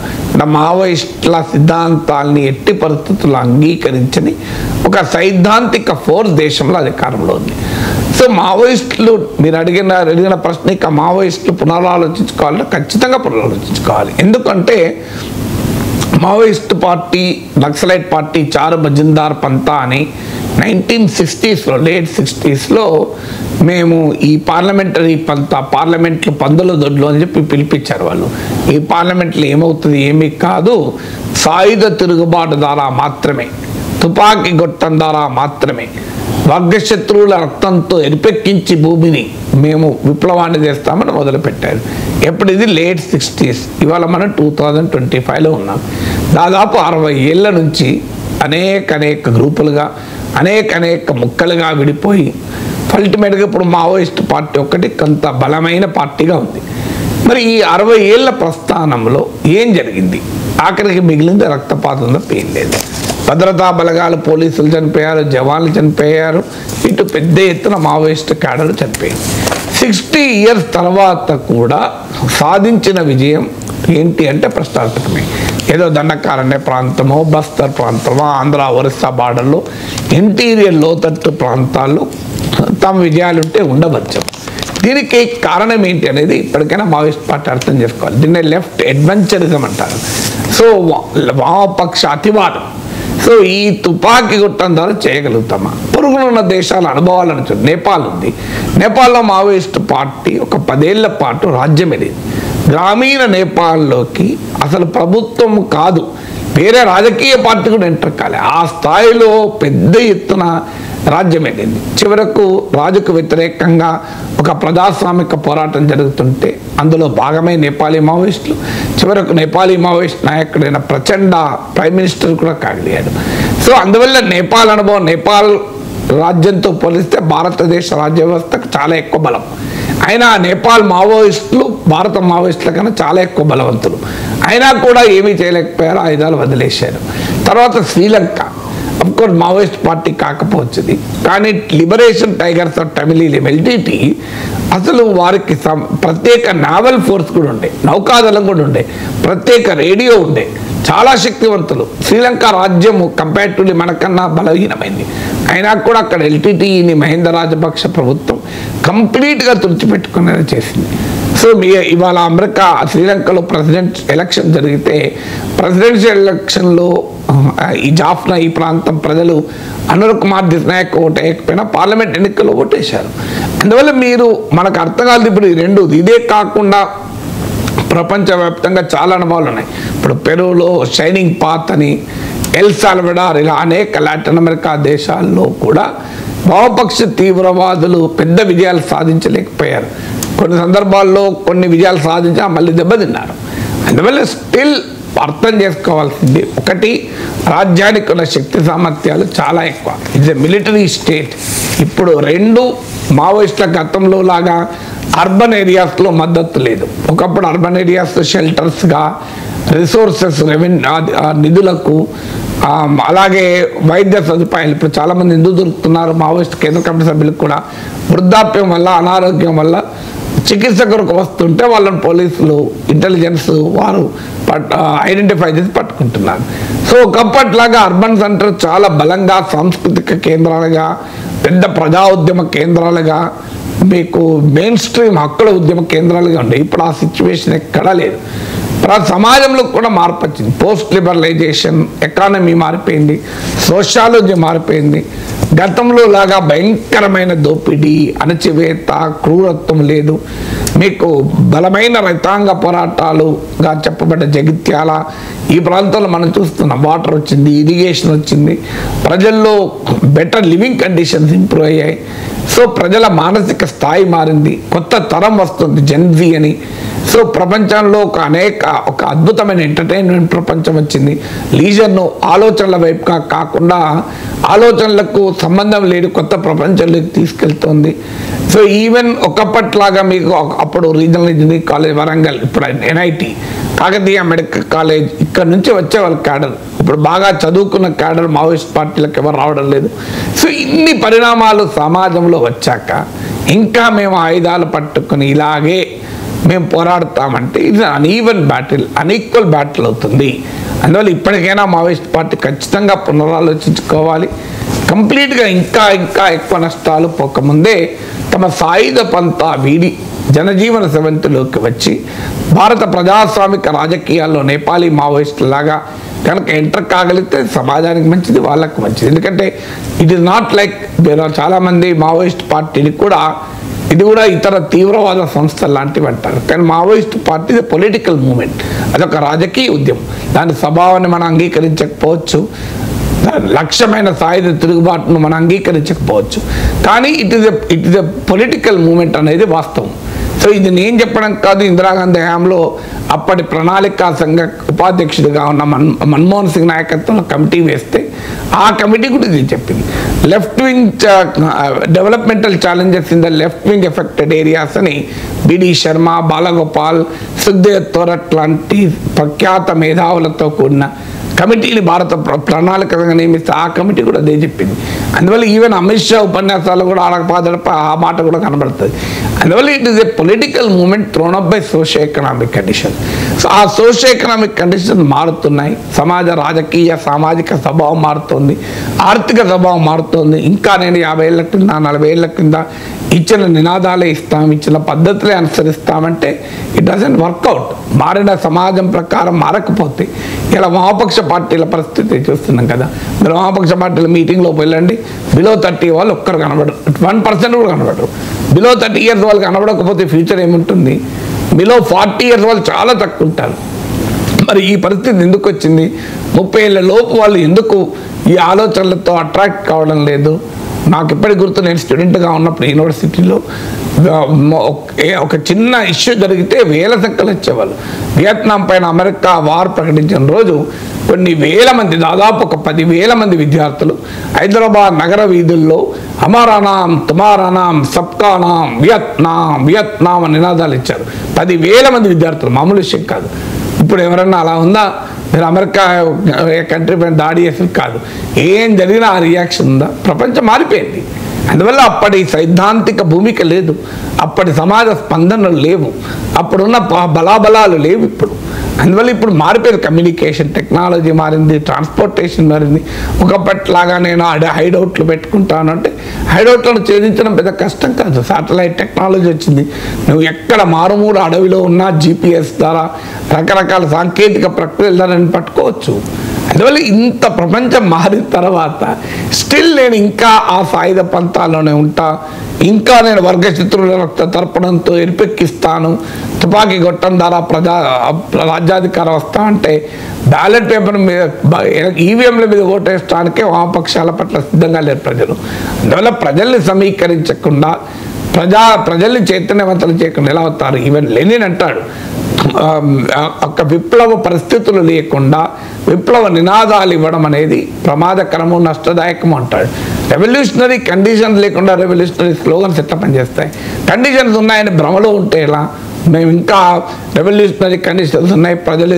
మావోయిస్టుల సిద్ధాంతాలని ఎట్టి పరిస్థితుల్లో అంగీకరించని ఒక సైద్ధాంతిక ఫోర్స్ దేశంలో అధికారంలో ఉంది. సో మావోయిస్టులు మీరు అడిగిన ప్రశ్నకి మావోయిస్టులు పునరాలోచించుకోవాలంటే ఖచ్చితంగా పునరాలోచించుకోవాలి. ఎందుకంటే మావోయిస్ట్ పార్టీ, నక్సలైట్ పార్టీ చారు మజిందార్ పంతా అని 1960s లేట్ 60sలో మేము ఈ పార్లమెంటరీ పార్లమెంట్లు పందుల దొడ్లు అని చెప్పి పిలిపించారు వాళ్ళు. ఈ పార్లమెంట్లో ఏమవుతుంది, ఏమీ కాదు, సాయుధ తిరుగుబాటు ద్వారా మాత్రమే, తుపాకీ గొట్టం ద్వారా మాత్రమే, వర్గశత్రువుల రక్తంతో ఎరిపెక్కించి భూమిని మేము విప్లవాన్ని చేస్తామని మొదలుపెట్టారు. ఎప్పుడు ఇది లేట్ 60s. ఇవాళ మనం 2025లో ఉన్నాం. దాదాపు 60 ఏళ్ళ నుంచి అనేక గ్రూపులుగా అనేక ముక్కలుగా విడిపోయి అల్టిమేట్గా ఇప్పుడు మావోయిస్ట్ పార్టీ ఒకటి కొంత బలమైన పార్టీగా ఉంది. మరి ఈ 60 ఏళ్ల ప్రస్థానంలో ఏం జరిగింది? ఆఖరికి మిగిలింది రక్తపాతం తప్ప ఏం లేదు. భద్రతా బలగాలు, పోలీసులు చనిపోయారు, జవాన్లు చనిపోయారు, ఇటు పెద్ద ఎత్తున మావోయిస్ట్ క్యాడర్లు చనిపోయారు. 60 years తర్వాత కూడా సాధించిన విజయం ఏంటి అంటే ప్రశ్నార్థకమే. ఏదో దండకారణ్య ప్రాంతమో, బస్తర్ ప్రాంతమో, ఆంధ్ర ఒరిస్సా బార్డర్లో ఇంటీరియర్ లోతట్టు ప్రాంతాల్లో తమ విజయాలుంటే ఉండవచ్చు. దీనికి కారణం ఏంటి అనేది ఇప్పటికైనా మావోయిస్ట్ పార్టీ అర్థం చేసుకోవాలి. దీన్ని లెఫ్ట్ అడ్వెంచరిజం అంటారు. సో వామపక్ష అతివాదం. సో ఈ తుపాకీ గుట్టం ద్వారా చేయగలుగుతామా? పొరుగునున్న దేశాల అనుభవాలను చూడండి. నేపాల్ ఉంది. నేపాల్లో మావోయిస్ట్ పార్టీ ఒక 10 ఏళ్ల పాటు రాజ్యం వెళ్ళింది. గ్రామీణ నేపాల్లోకి అసలు ప్రభుత్వం కాదు, వేరే రాజకీయ పార్టీ కూడా ఎంటర్ కాలే. ఆ స్థాయిలో పెద్ద ఎత్తున రాజ్యం వెళ్ళింది. చివరకు రాజుకు వ్యతిరేకంగా ఒక ప్రజాస్వామిక పోరాటం జరుగుతుంటే అందులో భాగమే నేపాలీ మావోయిస్టులు. చివరకు నేపాలీ మావోయిస్ట్ నాయకుడైన ప్రచండ ప్రైమ్ మినిస్టర్ కూడా కాగలిగాడు. సో అందువల్ల నేపాల్ అనుభవం నేపాల్ రాజ్యంతో పోలిస్తే భారతదేశ రాజ్య వ్యవస్థకు చాలా ఎక్కువ బలం. అయినా నేపాల్ మావోయిస్టులు భారత మావోయిస్టుల కన్నా చాలా ఎక్కువ బలవంతులు. అయినా కూడా ఏమీ చేయలేకపోయారు, ఆయుధాలు వదిలేశారు. తర్వాత శ్రీలంక అఫ్కోర్స్ మావోయిస్ట్ పార్టీ కాకపోవచ్చుది, కానీ liberation tigers of Tamil Eelam LTT అసలు వారికి ప్రత్యేక నావల్ ఫోర్స్ కూడా ఉండే, నౌకాదళం కూడా ఉండే, ప్రత్యేక రేడియో ఉండే, చాలా శక్తివంతులు. శ్రీలంక రాజ్యం కంపారిటివ్లీ మనకన్నా బలహీనమైంది. అయినా కూడా అక్కడ LTTని మహేంద్ర రాజపక్ష ప్రభుత్వం కంప్లీట్గా తుడిచిపెట్టుకునేలా చేసింది. సో ఇవాళ అమెరికా శ్రీలంకలో ప్రెసిడెంట్ ఎలక్షన్ జరిగితే ప్రెసిడెన్షియల్ ఎలక్షన్లో ఈ జాఫ్నా ఈ ప్రాంతం ప్రజలు అనుర్ కుమార్ దిస్నాయక్ ఓటు వేయకపోయినా పార్లమెంట్ ఎన్నికల్లో ఓటేశారు. అందువల్ల మీరు మనకు అర్థం కాదు. ఇప్పుడు ఈ రెండు ఇదే కాకుండా ప్రపంచవ్యాప్తంగా చాలా అనుభవాలు ఉన్నాయి. ఇప్పుడు పెరూలో షైనింగ్ పాత్ అని, ఎల్ సాల్వడార్, ఇలా అనేక లాటిన్ అమెరికా దేశాల్లో కూడా వామపక్ష తీవ్రవాదులు పెద్ద విజయాలు సాధించలేకపోయారు. కొన్ని సందర్భాల్లో కొన్ని విజయాలు సాధించా మళ్ళీ దెబ్బతిన్నారు. అందువల్ల స్టిల్ అర్థం చేసుకోవాల్సింది ఒకటి, రాజ్యానికి ఉన్న శక్తి సామర్థ్యాలు చాలా ఎక్కువ. It's a military state. ఇప్పుడు రెండు మావోయిస్టుల గతంలో లాగా అర్బన్ ఏరియాస్లో మద్దతు లేదు. ఒకప్పుడు అర్బన్ ఏరియాస్ షెల్టర్స్గా రిసోర్సెస్ నిధులకు అలాగే వైద్య సదుపాయాలు ఇప్పుడు చాలామంది ఎందుకు దొరుకుతున్నారు మావోయిస్ట్ కేంద్ర కమిటీ సభ్యులకు కూడా వృద్ధాప్యం వల్ల అనారోగ్యం వల్ల చికిత్స కొరకు వస్తుంటే వాళ్ళని పోలీసులు ఇంటెలిజెన్స్ వారు ఐడెంటిఫై చేసి పట్టుకుంటున్నారు. సో ఒకప్పట్లాగా అర్బన్ సెంటర్ చాలా బలంగా సాంస్కృతిక కేంద్రాలుగా పెద్ద ప్రజా ఉద్యమ కేంద్రాలుగా మీకు మెయిన్ స్ట్రీమ్ హక్కుల ఉద్యమ కేంద్రాలుగా ఉండే. ఇప్పుడు ఆ సిచ్యువేషన్ ఎక్కడా లేదు. సమాజంలో కూడా మార్పు వచ్చింది. పోస్ట్ లిబరలైజేషన్, ఎకానమీ మారిపోయింది, సోషాలజీ మారిపోయింది. గతంలో లాగా భయంకరమైన దోపిడీ, అణచివేత, క్రూరత్వం లేదు. మీకు బలమైన రైతాంగ పోరాటాలుగా చెప్పబడ్డ జగిత్యాల ఈ ప్రాంతంలో మనం చూస్తున్నాం. వాటర్ వచ్చింది, ఇరిగేషన్ వచ్చింది, ప్రజల్లో బెటర్ లివింగ్ కండిషన్స్ ఇంప్రూవ్ అయ్యాయి. సో ప్రజల మానసిక స్థాయి మారింది, కొత్త తరం వస్తుంది జెన్జీ అని. సో ప్రపంచంలో ఒక అద్భుతమైన ఎంటర్టైన్మెంట్ ప్రపంచం వచ్చింది. లీజర్ను ఆలోచనల వైపుగా కాకుండా ఆలోచనలకు సంబంధం లేని కొత్త ప్రపంచంలోకి తీసుకెళ్తుంది. సో ఈవెన్ ఒకప్పట్లాగా మీకు అప్పుడు రీజనల్ ఇంజనీరింగ్ కాలేజ్ వరంగల్, ఇప్పుడు NIT, కాకతీయ మెడికల్ కాలేజ్, ఇక్కడ నుంచి వచ్చే వాళ్ళ క్యాడర్, ఇప్పుడు బాగా చదువుకున్న క్యాడర్ మావోయిస్ట్ పార్టీలకు ఎవరు రావడం లేదు. సో ఇన్ని పరిణామాలు సమాజంలో వచ్చాక ఇంకా మేము ఆయుధాలు పట్టుకుని ఇలాగే మేము పోరాడతామంటే ఇది అన్ఈవెన్ బ్యాటిల్, అన్ఈక్వల్ బ్యాటిల్ అవుతుంది. అందువల్ల ఇప్పటికైనా మావోయిస్ట్ పార్టీ ఖచ్చితంగా పునరాలోచించుకోవాలి. కంప్లీట్గా ఇంకా ఎక్కువ నష్టాలు పోకముందే తమ సాయుధ పంతా వీడి జనజీవన సెవెంత్లోకి వచ్చి భారత ప్రజాస్వామిక రాజకీయాల్లో నేపాలీ మావోయిస్టులాగా కనుక ఎంటర్ కాగలిగితే సమాజానికి మంచిది, వాళ్ళకు మంచిది. ఎందుకంటే ఇట్ ఈస్ నాట్ లైక్ చాలామంది మావోయిస్ట్ పార్టీని కూడా ఇది కూడా ఇతర తీవ్రవాద సంస్థలు లాంటివి అంటారు. కానీ మావోయిస్ట్ పార్టీ పొలిటికల్ మూమెంట్, అదొక రాజకీయ ఉద్యమం. దాని స్వభావాన్ని మనం అంగీకరించకపోవచ్చు, లక్ష్యమైన సాయుధ తిరుగుబాటును మనం అంగీకరించకపోవచ్చు, కానీ it is a political moment అనేది వాస్తవం. సో ఇది నేను చెప్పడం కాదు, ఇందిరాగాంధీ హయాంలో అప్పటి ప్రణాళికా సంఘ ఉపాధ్యక్షుడిగా ఉన్న మన్మోహన్ సింగ్ నాయకత్వంలో కమిటీ వేస్తే ఆ కమిటీ కూడా ఇది చెప్పింది. Left wing developmental challenges in the left wing affected areas అని బిడి శర్మ, బాలగోపాల్, సుఖ్దేవ్ తోరట్ లాంటి ప్రఖ్యాత మేధావులతో కూడిన కమిటీని భారత ప్రణాళికంగా నియమిస్తే ఆ కమిటీ కూడా అదే చెప్పింది. అందువల్ల ఈవెన్ అమిత్ షా ఉపన్యాసాలు కూడా ఆడపాదడప ఆ మాట కూడా కనబడుతుంది. అందువల్ల it is a political moment thrown up by socio economic condition. So ఆ సోషియో ఎకనామిక్ కండిషన్స్ మారుతున్నాయి, సమాజ రాజకీయ సామాజిక స్వభావం మారుతుంది, ఆర్థిక స్వభావం మారుతుంది. ఇంకా నేను 50 ఏళ్ల కింద 40 ఏళ్ల కింద ఇచ్చిన నినాదాలే ఇస్తాం, ఇచ్చిన పద్ధతులే అనుసరిస్తామంటే ఇట్ డజంట్ వర్కౌట్. మారిన సమాజం ప్రకారం మారకపోతే ఇలా వామపక్ష పార్టీల పరిస్థితి చూస్తున్నాం కదా. మీరు వామపక్ష పార్టీల మీటింగ్లోకి వెళ్ళండి, బిలో 30 వాళ్ళు ఒక్కరు కనబడరు, 1% కూడా కనబడరు. బిలో 30 years వాళ్ళు కనబడకపోతే ఫ్యూచర్ ఏముంటుంది? బిలో 40 years వాళ్ళు చాలా తక్కువ ఉంటారు. మరి ఈ పరిస్థితి ఎందుకు వచ్చింది? 30 ఏళ్ల లోపు వాళ్ళు ఎందుకు ఈ ఆలోచనలతో అట్రాక్ట్ కావడం లేదు? నాకు ఇప్పటికి గుర్తు, నేను స్టూడెంట్గా ఉన్నప్పుడు యూనివర్సిటీలో ఒక చిన్న ఇష్యూ జరిగితే వేల సంఖ్యలు వచ్చేవాళ్ళు. వియత్నాం పైన అమెరికా వార్ ప్రకటించిన రోజు కొన్ని వేల మంది, దాదాపు ఒక 10,000 మంది విద్యార్థులు హైదరాబాద్ నగర వీధుల్లో హమారా నామ్ తుమారా నామ్ సబ్కా నామ్ వియత్నాం వియత్నాం అని నినాదాలు ఇచ్చారు. 10,000 మంది విద్యార్థులు, మామూలు విషయం కాదు. ఇప్పుడు ఎవరన్నా అలా ఉందా? మీరు అమెరికా కంట్రీ పైన దాడి చేసి కాదు, ఏం జరిగినా ఆ రియాక్షన్ ఉందా? ప్రపంచం మారిపోయింది. అందువల్ల అప్పటి సైద్ధాంతిక భూమిక లేదు, అప్పటి సమాజ స్పందనలు లేవు, అప్పుడున్న బలాబలాలు లేవు ఇప్పుడు. అందువల్ల ఇప్పుడు మారిపోయింది. కమ్యూనికేషన్ టెక్నాలజీ మారింది, ట్రాన్స్పోర్టేషన్ మారింది. ఒకప్పటిలాగా నేను హైడౌట్లు పెట్టుకుంటాను అంటే హైడౌట్లను ఛేదించడం పెద్ద కష్టం కాదు. శాటిలైట్ టెక్నాలజీ వచ్చింది. నువ్వు ఎక్కడ మారుమూల అడవిలో ఉన్నా GPS ద్వారా రకరకాల సాంకేతిక ప్రక్రియల ద్వారా పట్టుకోవచ్చు. అందువల్ల ఇంత ప్రపంచం మారిన తర్వాత స్టిల్ నేను ఇంకా ఆ సాయుధ పంతాల్లోనే ఉంటా, ఇంకా నేను వర్గశత్రుల రక్త తర్పణంతో ఎరిపెక్కిస్తాను, తుపాకీ గొట్టం ద్వారా రాజ్యాధికారం వస్తా అంటే బ్యాలెట్ పేపర్ మీద ఈవీఎంల మీద ఓటేయడానికే వామపక్షాల పట్ల సిద్ధంగా లేరు ప్రజలు. అందువల్ల ప్రజల్ని సమీకరించకుండా ప్రజల్ని చైతన్యవంతులు చేయకుండా ఎలా అవుతారు? ఈవెన్ లెనిన్ అంటాడు, ఒక విప్లవ పరిస్థితులు లేకుండా విప్లవ నినాదాలు ఇవ్వడం అనేది ప్రమాదకరము, నష్టదాయకము అంటాడు. రెవల్యూషనరీ కండిషన్స్ లేకుండా రెవల్యూషనరీ స్లోగన్స్ ఎట్లా పనిచేస్తాయి? కండిషన్స్ ఉన్నాయని భ్రమలో ఉంటే ఎలా? మేము ఇంకా రెవల్యూషనరీ కండిషన్స్ ఉన్నాయి, ప్రజలు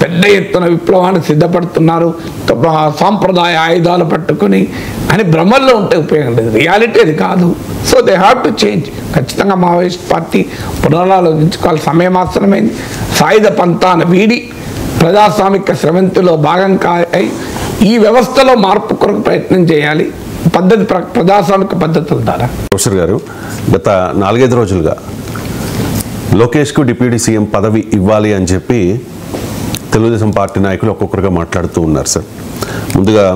పెద్ద ఎత్తున విప్లవానికి సిద్ధపడుతున్నారు, సాంప్రదాయ ఆయుధాలు పట్టుకుని అని భ్రమల్లో ఉంటే ఉపయోగం లేదు. రియాలిటీ అది కాదు. So they have to change. ఖచ్చితంగా మావోయిస్ట్ పార్టీ పునరాలోచించుకోవాలి. సమయం ఆసనమైంది. సాయుధ పంతాన్ని వీడి ప్రజాస్వామిక స్రవంతిలో భాగంగా ఈ వ్యవస్థలో మార్పు కొరకు ప్రయత్నం చేయాలి, ప్రజాస్వామిక పద్ధతుల ద్వారా. ప్రొఫెసర్ గారు, గత 4-5 రోజులుగా లోకేష్కు డిప్యూటీ సీఎం పదవి ఇవ్వాలి అని చెప్పి తెలుగుదేశం పార్టీ నాయకులు ఒక్కొక్కరుగా మాట్లాడుతూ ఉన్నారు సార్. ముందుగా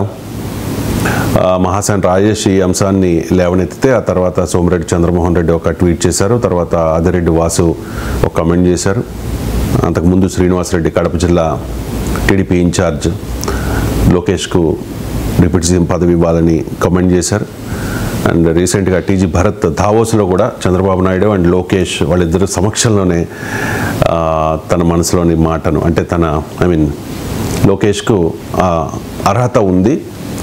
మహాసేన రాజేష్ ఈ అంశాన్ని లేవనెత్తితే ఆ తర్వాత సోమిరెడ్డి చంద్రమోహన్ రెడ్డి ఒక ట్వీట్ చేశారు, తర్వాత ఆదిరెడ్డి వాసు ఒక కమెంట్ చేశారు. అంతకుముందు శ్రీనివాసరెడ్డి కడప జిల్లా టీడీపీ ఇన్ఛార్జ్ లోకేష్కు డిప్యూటీ సీఎం పదవి ఇవ్వాలని కమెంట్ చేశారు. అండ్ రీసెంట్గా టీజీ భరత్ దావోస్లో కూడా చంద్రబాబు నాయుడు అండ్ లోకేష్ వాళ్ళిద్దరు సమక్షంలోనే తన మనసులోని మాటను, అంటే లోకేష్కు అర్హత ఉంది,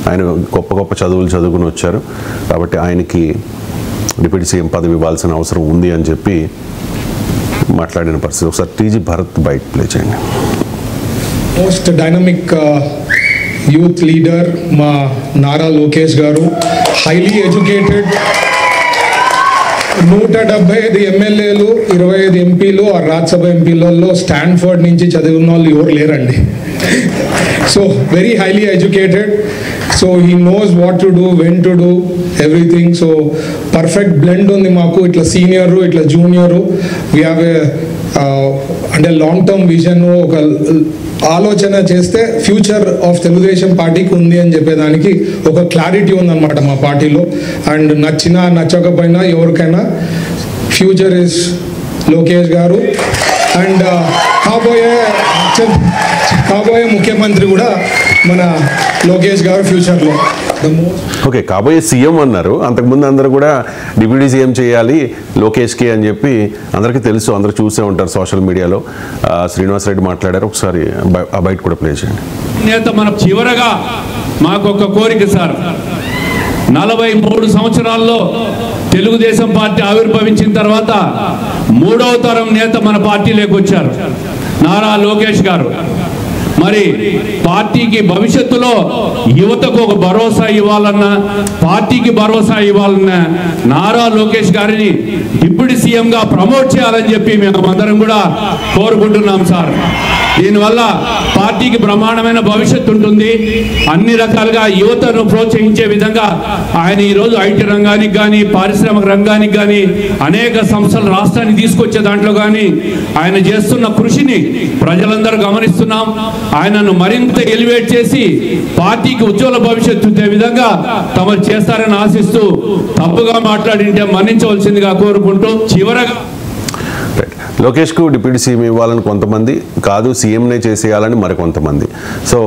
ఆయన గొప్ప గొప్ప చదువులు చదువుకుని వచ్చారు కాబట్టి ఆయనకి డిప్యూటీ సీఎం పదవి ఇవ్వాల్సిన అవసరం ఉంది అని చెప్పి మాట్లాడిన పరిస్థితి. ఒకసారి టీజీ భరత్ బయట ప్లే చేయండి. మోస్ట్ డైనమిక్ యూత్ లీడర్ మా నారా లోకేష్ గారు, హైలీ ఎడ్యుకేటెడ్, 175 ఎమ్మెల్యేలు, 25 ఎంపీలు, రాజ్యసభ ఎంపీలలో స్టాన్ఫర్డ్ నుంచి చదివిన వాళ్ళు ఎవరు లేరండి. So very highly educated, so he knows what to do, when to do everything. So perfect blend ఉంది మాకు, ఇట్లా సీనియరు ఇట్లా జూనియరు. వీ హ్యావ్ అంటే లాంగ్ టర్మ్ విజన్, ఒక ఆలోచన చేస్తే ఫ్యూచర్ ఆఫ్ తెలుగుదేశం పార్టీకి ఉంది అని చెప్పేదానికి ఒక క్లారిటీ ఉందన్నమాట మా పార్టీలో. అండ్ నచ్చినా నచ్చకపోయినా ఎవరికైనా ఫ్యూచర్ ఇస్ లోకేష్ గారు. అండ్ కాబోయే ముఖ్యమంత్రి కూడా మన లోకేష్ గారు ఫ్యూచర్లో. ఓకే, కాబోయే సీఎం అన్నారు. అంతకుముందు అందరూ కూడా డిప్యూటీ సీఎం చేయాలి లోకేష్కి అని చెప్పి అందరికీ తెలుసు, అందరూ చూసే ఉంటారు సోషల్ మీడియాలో. శ్రీనివాస్ రెడ్డి మాట్లాడారు, ఒకసారి ఆ బయట కూడా ప్లే చేయండి. నేత మన చివరగా మాకొక కోరిక సార్, 43 సంవత్సరాల్లో తెలుగుదేశం పార్టీ ఆవిర్భవించిన తర్వాత 3వ తరం నేత మన పార్టీలోకి వచ్చారు, నారా లోకేష్ గారు. మరి పార్టీకి భవిష్యత్తులో యువతకు ఒక భరోసా ఇవ్వాలన్నా, పార్టీకి భరోసా ఇవ్వాలన్నా నారా లోకేష్ గారిని డిప్యూటీ సీఎంగా ప్రమోట్ చేయాలని చెప్పి మేము అందరం కూడా కోరుకుంటున్నాం సార్. దీనివల్ల పార్టీకి బ్రహ్మాండమైన భవిష్యత్తు ఉంటుంది. అన్ని రకాలుగా యువతను ప్రోత్సహించే విధంగా ఆయన ఈరోజు ఐటీ రంగానికి కానీ, పారిశ్రామిక రంగానికి కానీ, అనేక సంస్థలు రాష్ట్రానికి తీసుకొచ్చే దాంట్లో కానీ ఆయన చేస్తున్న కృషిని ప్రజలందరూ గమనిస్తున్నాం. ఆయనను మరింత ఎలివేట్ చేసి పార్టీకి ఉజ్వల భవిష్యత్తు ఉండే విధంగా తమరు చేస్తారని ఆశిస్తూ, తప్పుగా మాట్లాడింటే మన్నించవలసిందిగా కోరుకుంటూ చివరగా లోకేష్కు డిప్యూటీ సీఎం ఇవ్వాలని కొంతమంది, కాదు సీఎంనే చేసేయాలని మరికొంతమంది. సో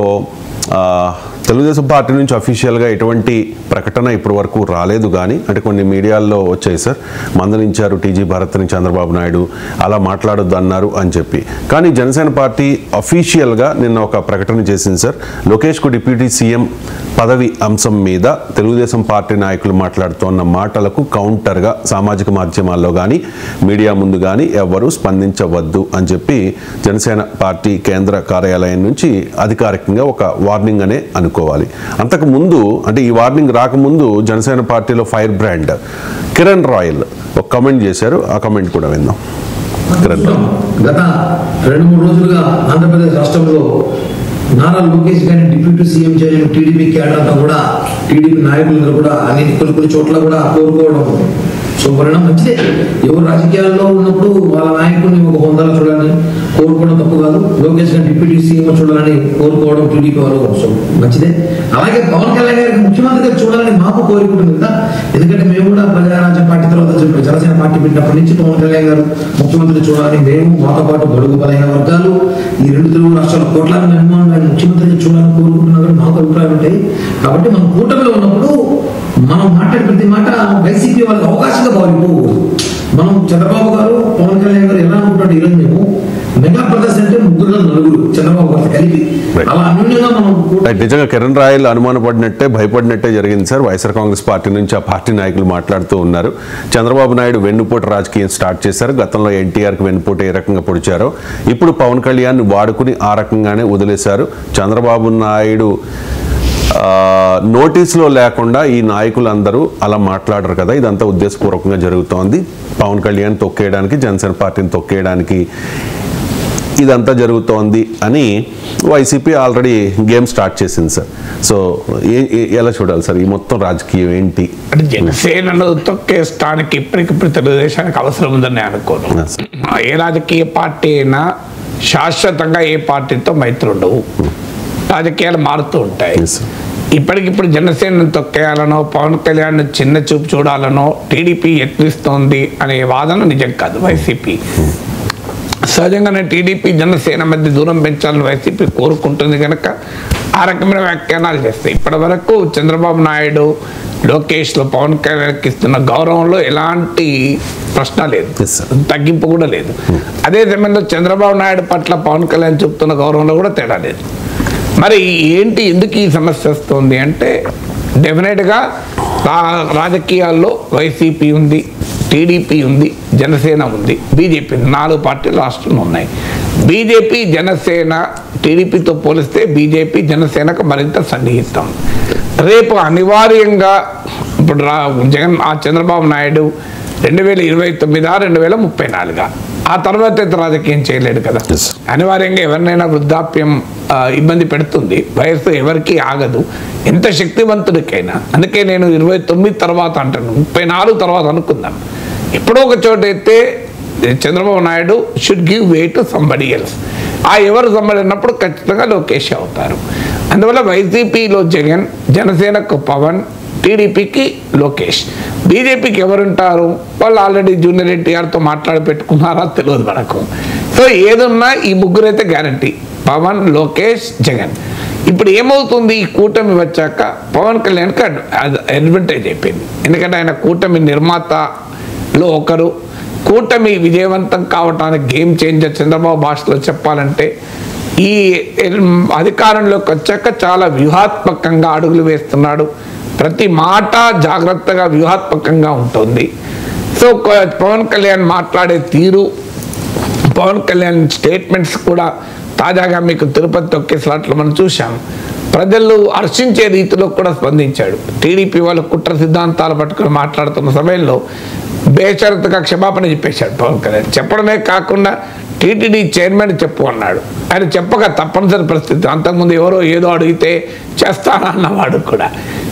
తెలుగుదేశం పార్టీ నుంచి అఫీషియల్గా ఎటువంటి ప్రకటన ఇప్పటి వరకు రాలేదు. కానీ అంటే కొన్ని మీడియాల్లో వచ్చాయి సార్, మందలించారు టీజీ భరత్ని చంద్రబాబు నాయుడు, అలా మాట్లాడొద్దు అన్నారు అని చెప్పి. కానీ జనసేన పార్టీ అఫీషియల్గా నిన్న ఒక ప్రకటన చేసింది సార్. లోకేష్కు డిప్యూటీ సీఎం పదవి అంశం మీద తెలుగుదేశం పార్టీ నాయకులు మాట్లాడుతున్న మాటలకు కౌంటర్గా సామాజిక మాధ్యమాల్లో కానీ మీడియా ముందు కానీ ఎవరూ స్పందించవద్దు అని చెప్పి జనసేన పార్టీ కేంద్ర కార్యాలయం నుంచి అధికారికంగా ఒక వార్నింగ్ అనే అనుకోవాలి. అంతకుముందు అంటే ఈ వార్నింగ్ రాకముందు జనసేన పార్టీలో ఫైర్ బ్రాండ్ కిరణ్ రాయల్ ఒక కమెంట్ చేశారు. ఆ కమెంట్ కూడా విందాం. కిరణ్ రాయల్ గత 2-3 రోజులుగా ఆంధ్రప్రదేశ్ రాష్ట్రంలో నారా లోకేష్ గారిని డిప్యూటీ సీఎం చేయని టీడీపీ క్యాడర్ అంతా కూడా, టీడీపీ నాయకులందరూ కూడా అన్ని కొన్ని చోట్ల కూడా కోరుకోవడం శుభ్రం మంచిదే. ఎవరు రాజకీయాల్లో ఉన్నప్పుడు వాళ్ళ నాయకుడిని ఒక హోదాలో చూడాలని కోరుకోవడం తప్పు కాదు. లోకేష్ గారిని డిప్యూటీ సీఎం చూడాలని కోరుకోవడం టీడీపీ వారు మంచిదే. అలాగే పవన్ కళ్యాణ్ గారికి ముఖ్యమంత్రిగా చూడాలని మాకు కోరిక ఉంటుంది కదా. ఎందుకంటే మేము కూడా ప్రజారాజ్యం పార్టీ తర్వాత జనసేన పార్టీ పెట్టినప్పటి నుంచి పవన్ కళ్యాణ్ గారు ముఖ్యమంత్రి చూడాలని మేము, మాతో పాటు బడుగు బలైన వర్గాలు, ఈ 2 తెలుగు రాష్ట్రాల కోట్లాది నిర్మాణం ఆయన ముఖ్యమంత్రిగా చూడాలని కోరుకుంటున్నా కూడా మాకు అభిప్రాయం ఉంటాయి. కాబట్టి మనం కూటమిలో ఉన్నప్పుడు మనం మాట్లాడే ప్రతి మాట వైసీపీ వాళ్ళకి అవకాశంగా భావిపోకూడదు. మనం చంద్రబాబు గారు, పవన్ కళ్యాణ్ గారు ఎలా అనుకుంటాడు, ఈరోజు మేము మెగా బ్రదర్స్ అంటే 3-4 చంద్రబాబు గారు కలిపి అలా అన్యోన్యంగా మనం నిజంగా కిరణ్ రాయల్ అనుమానపడినట్టే భయపడినట్టే జరిగింది సార్. వైఎస్ఆర్ కాంగ్రెస్ పార్టీ నుంచి ఆ పార్టీ నాయకులు మాట్లాడుతూ ఉన్నారు. చంద్రబాబు నాయుడు వెన్నుపోటు రాజకీయం స్టార్ట్ చేశారు. గతంలో ఎన్టీఆర్కి వెన్నుపోటు ఏ రకంగా పొడిచారో ఇప్పుడు పవన్ కళ్యాణ్ వాడుకుని ఆ రకంగానే వదిలేశారు. చంద్రబాబు నాయుడు నోటీసులో లేకుండా ఈ నాయకులందరూ అలా మాట్లాడరు కదా, ఇదంతా ఉద్దేశపూర్వకంగా జరుగుతోంది. పవన్ కళ్యాణ్ తొక్కేయడానికి, జనసేన పార్టీని తొక్కేయడానికి ఇదంతా జరుగుతోంది అని వైసీపీ ఆల్రెడీ గేమ్ స్టార్ట్ చేసింది సార్. సో ఎలా చూడాలి సార్ ఈ మొత్తం రాజకీయం ఏంటి? అంటే జనసేనను తొక్కేస్తానికి ఇప్పటికిప్పుడు తెలుగుదేశానికి అవసరం ఉందని అనుకోను. ఏ రాజకీయ పార్టీ అయినా శాశ్వతంగా ఏ పార్టీతో మైత్రి ఉండవు, రాజకీయాలు మారుతూ ఉంటాయి. ఇప్పటికిప్పుడు జనసేనను తొక్కేయాలనో, పవన్ కళ్యాణ్ చిన్న చూపు చూడాలనో టీడీపీ యత్నిస్తోంది అనే వాదన నిజం కాదు. వైసీపీ సహజంగానే టీడీపీ జనసేన మధ్య దూరం పెంచాలని వైసీపీ కోరుకుంటుంది కనుక ఆ రకమైన వ్యాఖ్యానాలు చేస్తాయి. ఇప్పటి వరకు చంద్రబాబు నాయుడు, లోకేష్లో పవన్ కళ్యాణ్కి ఇస్తున్న గౌరవంలో ఎలాంటి ప్రశ్న లేదు, తగ్గింపు కూడా లేదు. అదే సమయంలో చంద్రబాబు నాయుడు పట్ల పవన్ కళ్యాణ్ చూపుతున్న గౌరవంలో కూడా తేడా లేదు. మరి ఏంటి, ఎందుకు ఈ సమస్య వస్తుంది అంటే డెఫినెట్గా రాజకీయాల్లో వైసీపీ ఉంది, టీడీపీ ఉంది, జనసేన ఉంది, బీజేపీ 4 పార్టీలు రాష్ట్రంలో ఉన్నాయి. బీజేపీ జనసేన టీడీపీతో పోలిస్తే బీజేపీ జనసేనకు మరింత సన్నిహితం. రేపు అనివార్యంగా ఇప్పుడు చంద్రబాబు నాయుడు 2029-2034 ఆ తర్వాత రాజకీయం చేయలేడు కదా. అనివార్యంగా ఎవరినైనా వృద్ధాప్యం ఇబ్బంది పెడుతుంది, వయస్సు ఎవరికి ఆగదు, ఎంత శక్తివంతుడికైనా. అందుకే నేను 29 తర్వాత అంటాను, 34 తర్వాత అనుకుందాం. ఎప్పుడో ఒక చోట అయితే Chandrababu Naidu should give way to somebody else. ఆ ఎవరు సమ్మడినప్పుడు ఖచ్చితంగా లోకేష్ అవుతారు. అందువల్ల వైసీపీలో జగన్, జనసేనకు పవన్, టీడీపీకి లోకేష్, బీజేపీకి ఎవరుంటారు? వాళ్ళు ఆల్రెడీ జూనియర్ ఎన్టీఆర్తో మాట్లాడి పెట్టుకున్నారా తెలియదు మనకు. సో ఏదున్నా ఈ ముగ్గురైతే గ్యారంటీ, పవన్, లోకేష్, జగన్. ఇప్పుడు ఏమవుతుంది, ఈ కూటమి వచ్చాక పవన్ కళ్యాణ్కి అడ్వాంటేజ్ అయిపోయింది. ఎందుకంటే ఆయన కూటమి నిర్మాతలో ఒకరు, కూటమి విజయవంతం కావడానికి గేమ్ చేంజర్. చంద్రబాబు భాషలో చెప్పాలంటే ఈ అధికారంలోకి వచ్చాక చాలా వ్యూహాత్మకంగా అడుగులు వేస్తున్నాడు. ప్రతి మాట జాగ్రత్తగా వ్యూహాత్మకంగా ఉంటుంది. సో పవన్ కళ్యాణ్ మాట్లాడే తీరు, పవన్ కళ్యాణ్ స్టేట్మెంట్స్ కూడా తాజాగా మీకు తిరుపతి తొక్కేసలాట్లు మనం చూసాం. ప్రజలు హర్షించే రీతిలో కూడా స్పందించాడు. టీడీపీ వాళ్ళ కుట్ర సిద్ధాంతాలు పట్టుకుని మాట్లాడుతున్న సమయంలో బేషరతుగా క్షమాపణ చెప్పేశాడు పవన్ కళ్యాణ్. చెప్పడమే కాకుండా టీటీడీ చైర్మన్ చెప్పు అన్నాడు. ఆయన చెప్పక తప్పనిసరి పరిస్థితి. అంతకుముందు ఎవరో ఏదో అడిగితే చేస్తానన్నవాడు కూడా.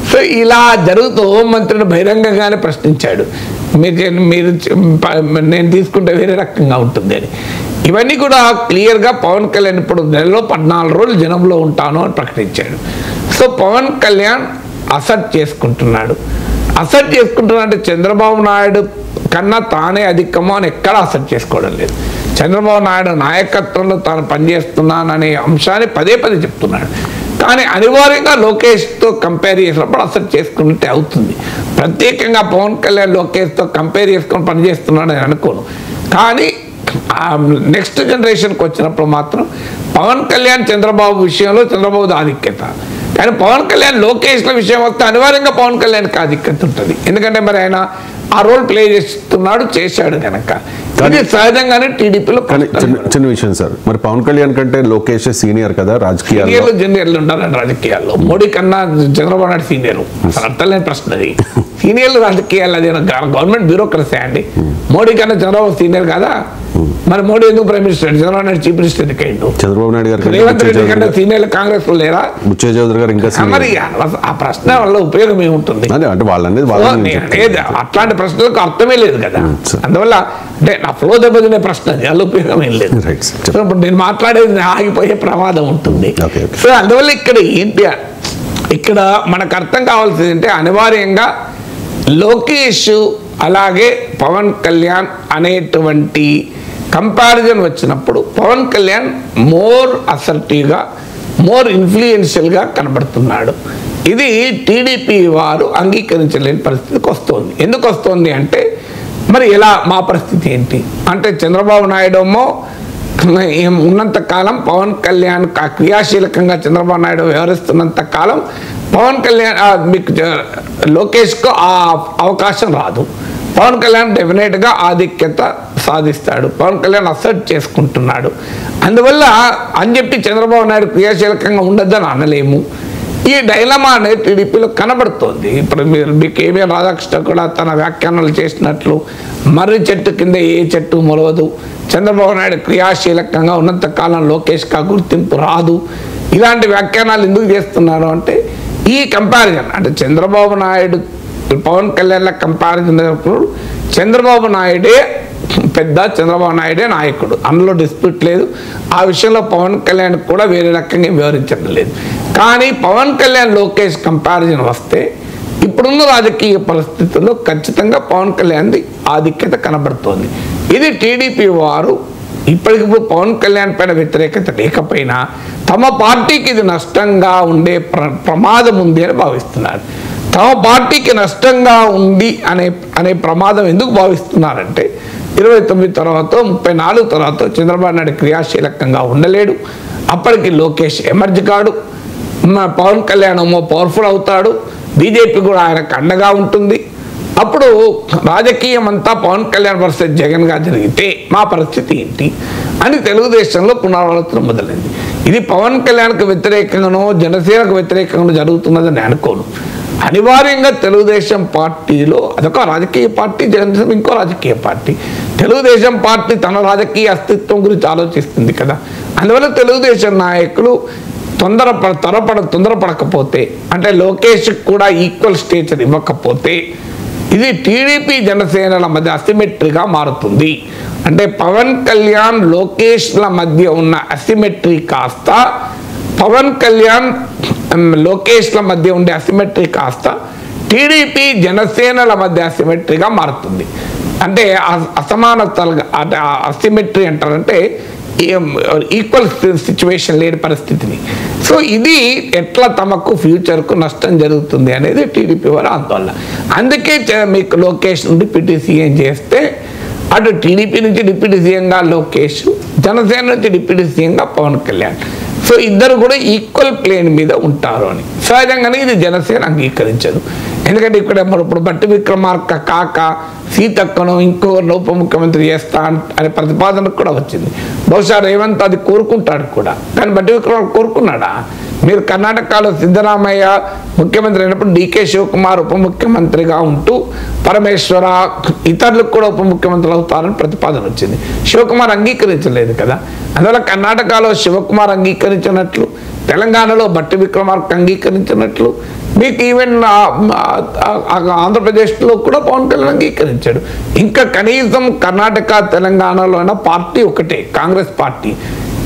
సో ఇలా జరుగుతూ హోంమంత్రిని బహిరంగంగానే ప్రశ్నించాడు, మీరు నేను తీసుకుంటే వేరే రకంగా ఉంటుంది అని. ఇవన్నీ కూడా క్లియర్గా పవన్ కళ్యాణ్ ఇప్పుడు నెలలో 14 రోజులు జనంలో ఉంటాను అని ప్రకటించాడు. సో పవన్ కళ్యాణ్ అసెట్ చేసుకుంటున్నాడు. అసెట్ చేసుకుంటున్నా అంటే చంద్రబాబు నాయుడు కన్నా తానే అధికమో అని ఎక్కడా అసెట్ చేసుకోవడం లేదు. చంద్రబాబు నాయుడు నాయకత్వంలో తాను పనిచేస్తున్నాననే అంశాన్ని పదే పదే చెప్తున్నాడు. కానీ అనివార్యంగా లోకేష్తో కంపేర్ చేసినప్పుడు అసెట్ చేసుకున్నట్టే అవుతుంది. ప్రత్యేకంగా పవన్ కళ్యాణ్ లోకేష్తో కంపేర్ చేసుకొని పనిచేస్తున్నాడు అని అనుకోను. కానీ నెక్స్ట్ జనరేషన్కి వచ్చినప్పుడు మాత్రం పవన్ కళ్యాణ్ చంద్రబాబు విషయంలో చంద్రబాబు ఆధిక్యత, కానీ పవన్ కళ్యాణ్ లోకేష్ల విషయం వస్తే అనివార్యంగా పవన్ కళ్యాణ్కి ఆధిక్యత ఉంటుంది. ఎందుకంటే మరి ఆయన ఆ రోల్ ప్లే చేస్తున్నాడు, చేశాడు కనుక ఇది సహజంగానే టీడీపీలో. చిన్న విషయం సార్, మరి పవన్ కళ్యాణ్ కంటే లోకేష్ సీనియర్ కదా రాజకీయాల్లో, జూనియర్లు ఉండాలండి రాజకీయాల్లో. మోడీ కన్నా చంద్రబాబు నాయుడు సీనియర్, అసలు అర్థలేని ప్రశ్న అది. సీనియర్లు రాజకీయాలు అది గవర్నమెంట్ బ్యూరోక్రసీ అండి. మోడీ కన్నా చంద్రబాబు సీనియర్ కదా, మరి మోడీ ఎందుకు prime minister, Chandrababu Naidu chief minister ఎందుకైండు? చంద్రబాబు నాయుడు గారు, రేవంత్ రెడ్డి కంటే సీనియర్లు కాంగ్రెస్ లో లేరా? బుచ్చయ్య చౌదరి గారు ఇంకా మరి ఆ ప్రశ్న వల్ల ఉపయోగం ఏముంటుంది? అంటే వాళ్ళనేది అట్లాంటి ప్రశ్నలకు అర్థమే లేదు కదా. అందువల్ల అంటే నా ఫ్లో దెబ్బతినే ప్రశ్న అది, వాళ్ళ ఉపయోగం ఏం లేదు. సో ఇప్పుడు నేను మాట్లాడేది ఆగిపోయే ప్రమాదం ఉంటుంది. సో అందువల్ల ఇక్కడ ఏంటి, ఇక్కడ మనకు అర్థం కావాల్సింది అంటే అనివార్యంగా లోకేష్ అలాగే పవన్ కళ్యాణ్ అనేటువంటి కంపారిజన్ వచ్చినప్పుడు పవన్ కళ్యాణ్ మోర్ అసర్టివ్గా, మోర్ ఇన్ఫ్లుయెన్షియల్గా కనబడుతున్నాడు. ఇది టీడీపీ వారు అంగీకరించలేని పరిస్థితికి వస్తుంది. ఎందుకు వస్తుంది అంటే మరి ఎలా, మా పరిస్థితి ఏంటి అంటే చంద్రబాబు నాయుడు ఏమో ఉన్నంత కాలం పవన్ కళ్యాణ్ క్రియాశీలకంగా చంద్రబాబు నాయుడు వ్యవహరిస్తున్నంత కాలం పవన్ కళ్యాణ్ మీకు లోకేష్కు ఆ అవకాశం రాదు. పవన్ కళ్యాణ్ డెఫినెట్గా ఆధిక్యత సాధిస్తాడు. పవన్ కళ్యాణ్ అసెట్ చేసుకుంటున్నాడు. అందువల్ల అని చెప్పి చంద్రబాబు నాయుడు క్రియాశీలకంగా ఉండొద్దని అనలేము. ఈ డైలమా అనేది టీడీపీలో కనబడుతోంది. ఇప్పుడు మీకు కేవీఆర్ రాధాకృష్ణ కూడా తన వ్యాఖ్యానాలు చేసినట్లు మర్రి చెట్టు కింద ఏ చెట్టు మొలవదు, చంద్రబాబు నాయుడు క్రియాశీలకంగా ఉన్నంతకాలం లోకేష్గా గుర్తింపు రాదు, ఇలాంటి వ్యాఖ్యానాలు ఎందుకు చేస్తున్నారు అంటే ఈ కంపారిజన్ అంటే చంద్రబాబు నాయుడు పవన్ కళ్యాణ్ల కంపారిజన్ చంద్రబాబు నాయుడే పెద్ద, చంద్రబాబు నాయుడే నాయకుడు, అందులో డిస్ప్యూట్ లేదు. ఆ విషయంలో పవన్ కళ్యాణ్ కూడా వేరే రకంగా వివరించడం లేదు. కానీ పవన్ కళ్యాణ్ లోకేష్ కంపారిజన్ వస్తే ఇప్పుడున్న రాజకీయ పరిస్థితుల్లో ఖచ్చితంగా పవన్ కళ్యాణ్ది ఆధిక్యత కనబడుతోంది. ఇది టీడీపీ వారు ఇప్పటికిప్పుడు పవన్ కళ్యాణ్ పైన వ్యతిరేకత లేకపోయినా తమ పార్టీకి ఇది నష్టంగా ఉండే ప్రమాదం ఉంది అని భావిస్తున్నారు. తమ పార్టీకి నష్టంగా ఉంది అనే ప్రమాదం ఎందుకు భావిస్తున్నారంటే 29 తర్వాత 34 తర్వాత చంద్రబాబు నాయుడు క్రియాశీలకంగా ఉండలేడు. అప్పటికి లోకేష్ ఎమర్జ్ కాడు, పవన్ కళ్యాణ్ ఏమో పవర్ఫుల్ అవుతాడు, బీజేపీ కూడా ఆయనకు అండగా ఉంటుంది. అప్పుడు రాజకీయం అంతా పవన్ కళ్యాణ్ వర్సెస్ జగన్గా జరిగితే మా పరిస్థితి ఏంటి అని తెలుగుదేశంలో పునరాలోచన మొదలైంది. ఇది పవన్ కళ్యాణ్కి వ్యతిరేకంగానో జనసేనకు వ్యతిరేకంగానో జరుగుతున్నదని అనుకోను. అనివార్యంగా తెలుగుదేశం పార్టీలో అదొక రాజకీయ పార్టీ, జనసేన ఇంకో రాజకీయ పార్టీ. తెలుగుదేశం పార్టీ తన రాజకీయ అస్తిత్వం గురించి ఆలోచిస్తుంది కదా. అందువల్ల తెలుగుదేశం నాయకులు తొందరపడకపోతే అంటే లోకేష్ కూడా ఈక్వల్ స్టేచర్ ఇవ్వకపోతే ఇది టీడీపీ జనసేనల మధ్య అసిమెట్రీగా మారుతుంది. అంటే పవన్ కళ్యాణ్ లోకేష్ల మధ్య ఉన్న అసిమెట్రీ కాస్త పవన్ కళ్యాణ్ లోకేష్ల మధ్య ఉండే అసిమెట్రీ కాస్త టీడీపీ జనసేనల మధ్య అసిమెట్రీగా మారుతుంది. అంటే అసమానతలుగా అంటే అసిమెట్రీ అంటారంటే ఈక్వల్ సిచ్యువేషన్ లేని పరిస్థితిని. సో ఇది ఎట్లా తమకు ఫ్యూచర్కు నష్టం జరుగుతుంది అనేది టీడీపీ వారి ఆందోళన. అందుకే మీకు లోకేష్ డిప్యూటీ సీఎం చేస్తే అటు టీడీపీ నుంచి డిప్యూటీ సీఎంగా లోకేష్, జనసేన నుంచి డిప్యూటీ సీఎంగా పవన్ కళ్యాణ్. సో ఇద్దరు కూడా ఈక్వల్ ప్లేన్ మీద ఉంటారు అని. సహజంగానే ఇది జనసేన అంగీకరించదు. ఎందుకంటే ఇక్కడ ఇప్పుడు బట్టి విక్రమార్క కాక సీతక్కను ఇంకొకరిని ఉప ముఖ్యమంత్రి చేస్తా అనే ప్రతిపాదన కూడా వచ్చింది. బహుశా రేవంత్ అది కోరుకుంటాడు కూడా, కానీ బట్టి విక్రమార్క కోరుకున్నాడా? మీరు కర్ణాటకలో సిద్ధరామయ్య ముఖ్యమంత్రి అయినప్పుడు డీకే శివకుమార్ ఉప ముఖ్యమంత్రిగా ఉంటూ పరమేశ్వర ఇతరులకు కూడా ఉప ముఖ్యమంత్రులు అవుతారని ప్రతిపాదన వచ్చింది. శివకుమార్ అంగీకరించలేదు కదా. అందువల్ల కర్ణాటకలో శివకుమార్ అంగీకరించినట్లు, తెలంగాణలో బట్టి విక్రమార్క అంగీకరించినట్లు, మీకు ఈవెన్ ఆంధ్రప్రదేశ్లో కూడా పవన్ కళ్యాణ్ అంగీకరించాడు. ఇంకా కనీసం కర్ణాటక తెలంగాణలో అయినా పార్టీ ఒకటే, కాంగ్రెస్ పార్టీ.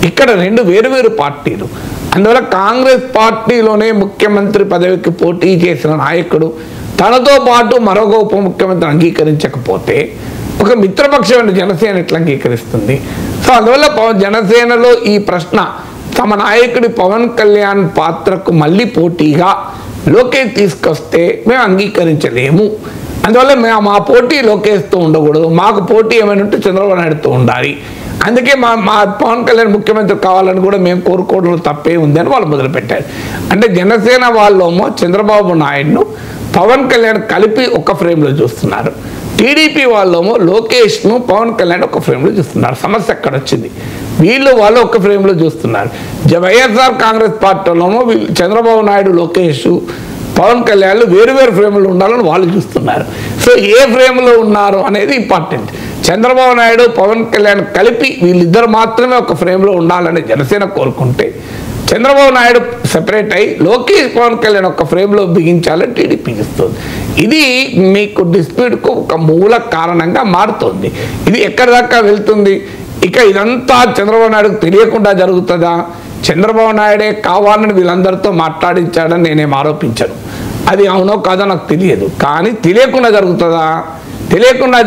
ఇక్కడ రెండు వేరు పార్టీలు. అందువల్ల కాంగ్రెస్ పార్టీలోనే ముఖ్యమంత్రి పదవికి పోటీ చేసిన నాయకుడు తనతో పాటు మరొక ఉప ముఖ్యమంత్రి అంగీకరించకపోతే ఒక మిత్రపక్షమైన జనసేన ఎట్లా అంగీకరిస్తుంది? సో అందువల్ల జనసేనలో ఈ ప్రశ్న తమ నాయకుడి పవన్ కళ్యాణ్ పాత్రకు మళ్ళీ పోటీగా లోకేష్ తీసుకొస్తే మేము అంగీకరించలేము. అందువల్ల మేము మా పోటీ లోకేష్తో ఉండకూడదు, మాకు పోటీ ఏమైనా ఉంటే చంద్రబాబు నాయుడుతో ఉండాలి. అందుకే మా పవన్ కళ్యాణ్ ముఖ్యమంత్రి కావాలని కూడా మేము కోరుకోవడంలో తప్పే ఉంది అని వాళ్ళు మొదలుపెట్టారు. అంటే జనసేన వాళ్ళేమో చంద్రబాబు నాయుడును పవన్ కళ్యాణ్ కలిపి ఒక ఫ్రేమ్లో చూస్తున్నారు. టీడీపీ వాళ్ళేమో లోకేష్ను పవన్ కళ్యాణ్ ఒక ఫ్రేమ్లో చూస్తున్నారు. సమస్య ఎక్కడ వచ్చింది? వాళ్ళు ఒక ఫ్రేమ్లో చూస్తున్నారు. వైఎస్ఆర్ కాంగ్రెస్ పార్టీలోమో చంద్రబాబు నాయుడు, లోకేష్, పవన్ కళ్యాణ్ వేరు ఫ్రేమ్లో ఉండాలని వాళ్ళు చూస్తున్నారు. సో ఏ ఫ్రేమ్లో ఉన్నారు అనేది ఇంపార్టెంట్. చంద్రబాబు నాయుడు, పవన్ కళ్యాణ్ కలిపి వీళ్ళిద్దరు మాత్రమే ఒక ఫ్రేమ్లో ఉండాలని జనసేన కోరుకుంటే, చంద్రబాబు నాయుడు సెపరేట్ అయ్యి లోకేష్, పవన్ కళ్యాణ్ ఒక ఫ్రేమ్లో బిగించాలని టీడీపీ ఇస్తుంది. ఇది మీకు డిస్ప్యూట్కు ఒక మూల కారణంగా మారుతుంది. ఇది ఎక్కడి దాకా వెళ్తుంది? ఇక ఇదంతా చంద్రబాబు నాయుడుకు తెలియకుండా జరుగుతుందా? చంద్రబాబు నాయుడే కావాలని వీళ్ళందరితో మాట్లాడించాడని నేనేం ఆరోపించాను. అది అవునో కాదో నాకు తెలియదు. కానీ తెలియకుండా జరుగుతుందా? తెలియకుండా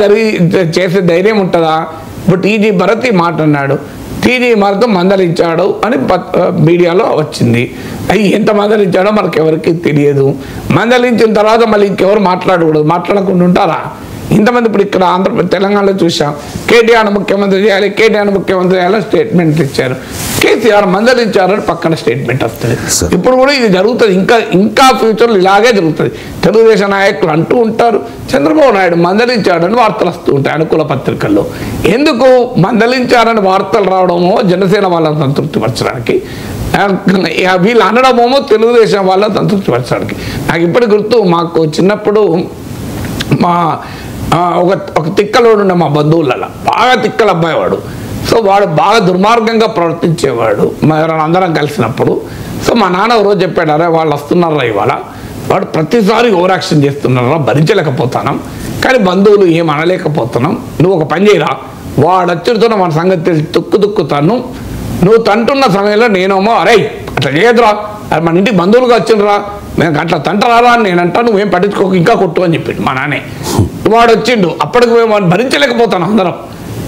చేసే ధైర్యం ఉంటుందా? ఇప్పుడు టీజీ భరత్ మాట అన్నాడు, టీజీ భరత్ మందలించాడు అని మీడియాలో వచ్చింది. అవి ఎంత మందలించాడో మనకు ఎవరికి తెలియదు. మందలించిన తర్వాత మళ్ళీ ఇంకెవరు మాట్లాడకూడదు, మాట్లాడకుండా ఉంటారా? ఇంతమంది ఇప్పుడు ఇక్కడ తెలంగాణలో చూసాం, కేటీఆర్ ముఖ్యమంత్రి చేయాలి, కేటీఆర్ ముఖ్యమంత్రి చేయాలని స్టేట్మెంట్ ఇచ్చారు. కేసీఆర్ మందలించారని పక్కన స్టేట్మెంట్ వస్తుంది. ఇప్పుడు కూడా ఇది జరుగుతుంది. ఇంకా ఫ్యూచర్లో ఇలాగే జరుగుతుంది. తెలుగుదేశం నాయకులు అంటూ ఉంటారు, చంద్రబాబు నాయుడు మందలించాడని వార్తలు వస్తూ ఉంటాయి అనుకూల పత్రికల్లో. ఎందుకు మందలించారని వార్తలు రావడమో జనసేన వాళ్ళని సంతృప్తిపరచడానికి, వీళ్ళు అనడమేమో తెలుగుదేశం వాళ్ళని సంతృప్తిపరచడానికి. నాకు ఇప్పటి గుర్తు, మాకు చిన్నప్పుడు ఒక తిక్కలోడు ఉండే మా బంధువులలో, బాగా తిక్కల అబ్బాయి వాడు. సో వాడు బాగా దుర్మార్గంగా ప్రవర్తించేవాడు అందరం కలిసినప్పుడు. సో మా నాన్న రోజు చెప్పాడు, అరే వాళ్ళు వస్తున్నారా ఇవాళ, వాడు ప్రతిసారి ఓవర్ యాక్షన్ చేస్తున్నారా, భరించలేకపోతున్నాం, కానీ బంధువులు ఏం అనలేకపోతున్నాం, నువ్వు ఒక పని చేయరా, వాడు వచ్చుడుతున్న మన సంగతి తెలిసి తుక్కుతాను, నువ్వు తంటున్న సమయంలో నేనేమో అరే అట్లా చేయదురా, మన ఇంటికి బంధువులుగా వచ్చిండ్రా, మేము అట్లా తంటరారా అని నేనంటా, నువ్వేం పట్టించుకోక ఇంకా కొట్టు అని చెప్పిండు మా నాన్నే. వాడు వచ్చిండు, అప్పటికి మేము భరించలేకపోతాను, అందరం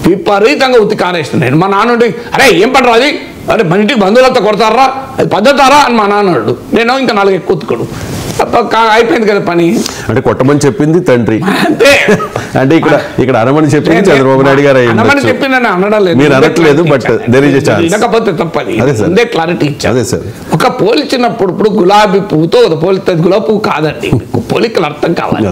విపరీతంగా ఉత్తి కారేసిన నేను. మా నాన్నుండి అరే ఏం పడరా అది, అరే మన ఇంటికి బంధువులంతా కొడతారా, అది పద్ధతారా అని మా నాన్నడు. నేను ఇంకా 4 ఎక్కువ ఉతుకుడు, అయిపోయింది కదా పని. అంటే కొట్టమని చెప్పింది తండ్రి, అంతే. అంటే ఇక్కడ అనమని చెప్పింది చంద్రబాబు నాయుడు గారు. అనమని చెప్పిందని అనడం లేదు, మీరు అనట్లేదు, బట్ వినకపోతే తప్పది. ముందే క్లారిటీ ఇచ్చారు. సార్ ఒక పోల్చినప్పుడు ఇప్పుడు గులాబీ పువ్వుతో పోలిస్తుంది, గులాబీ పువ్వు కాదండి, పోలికలు అర్థం కావాలి.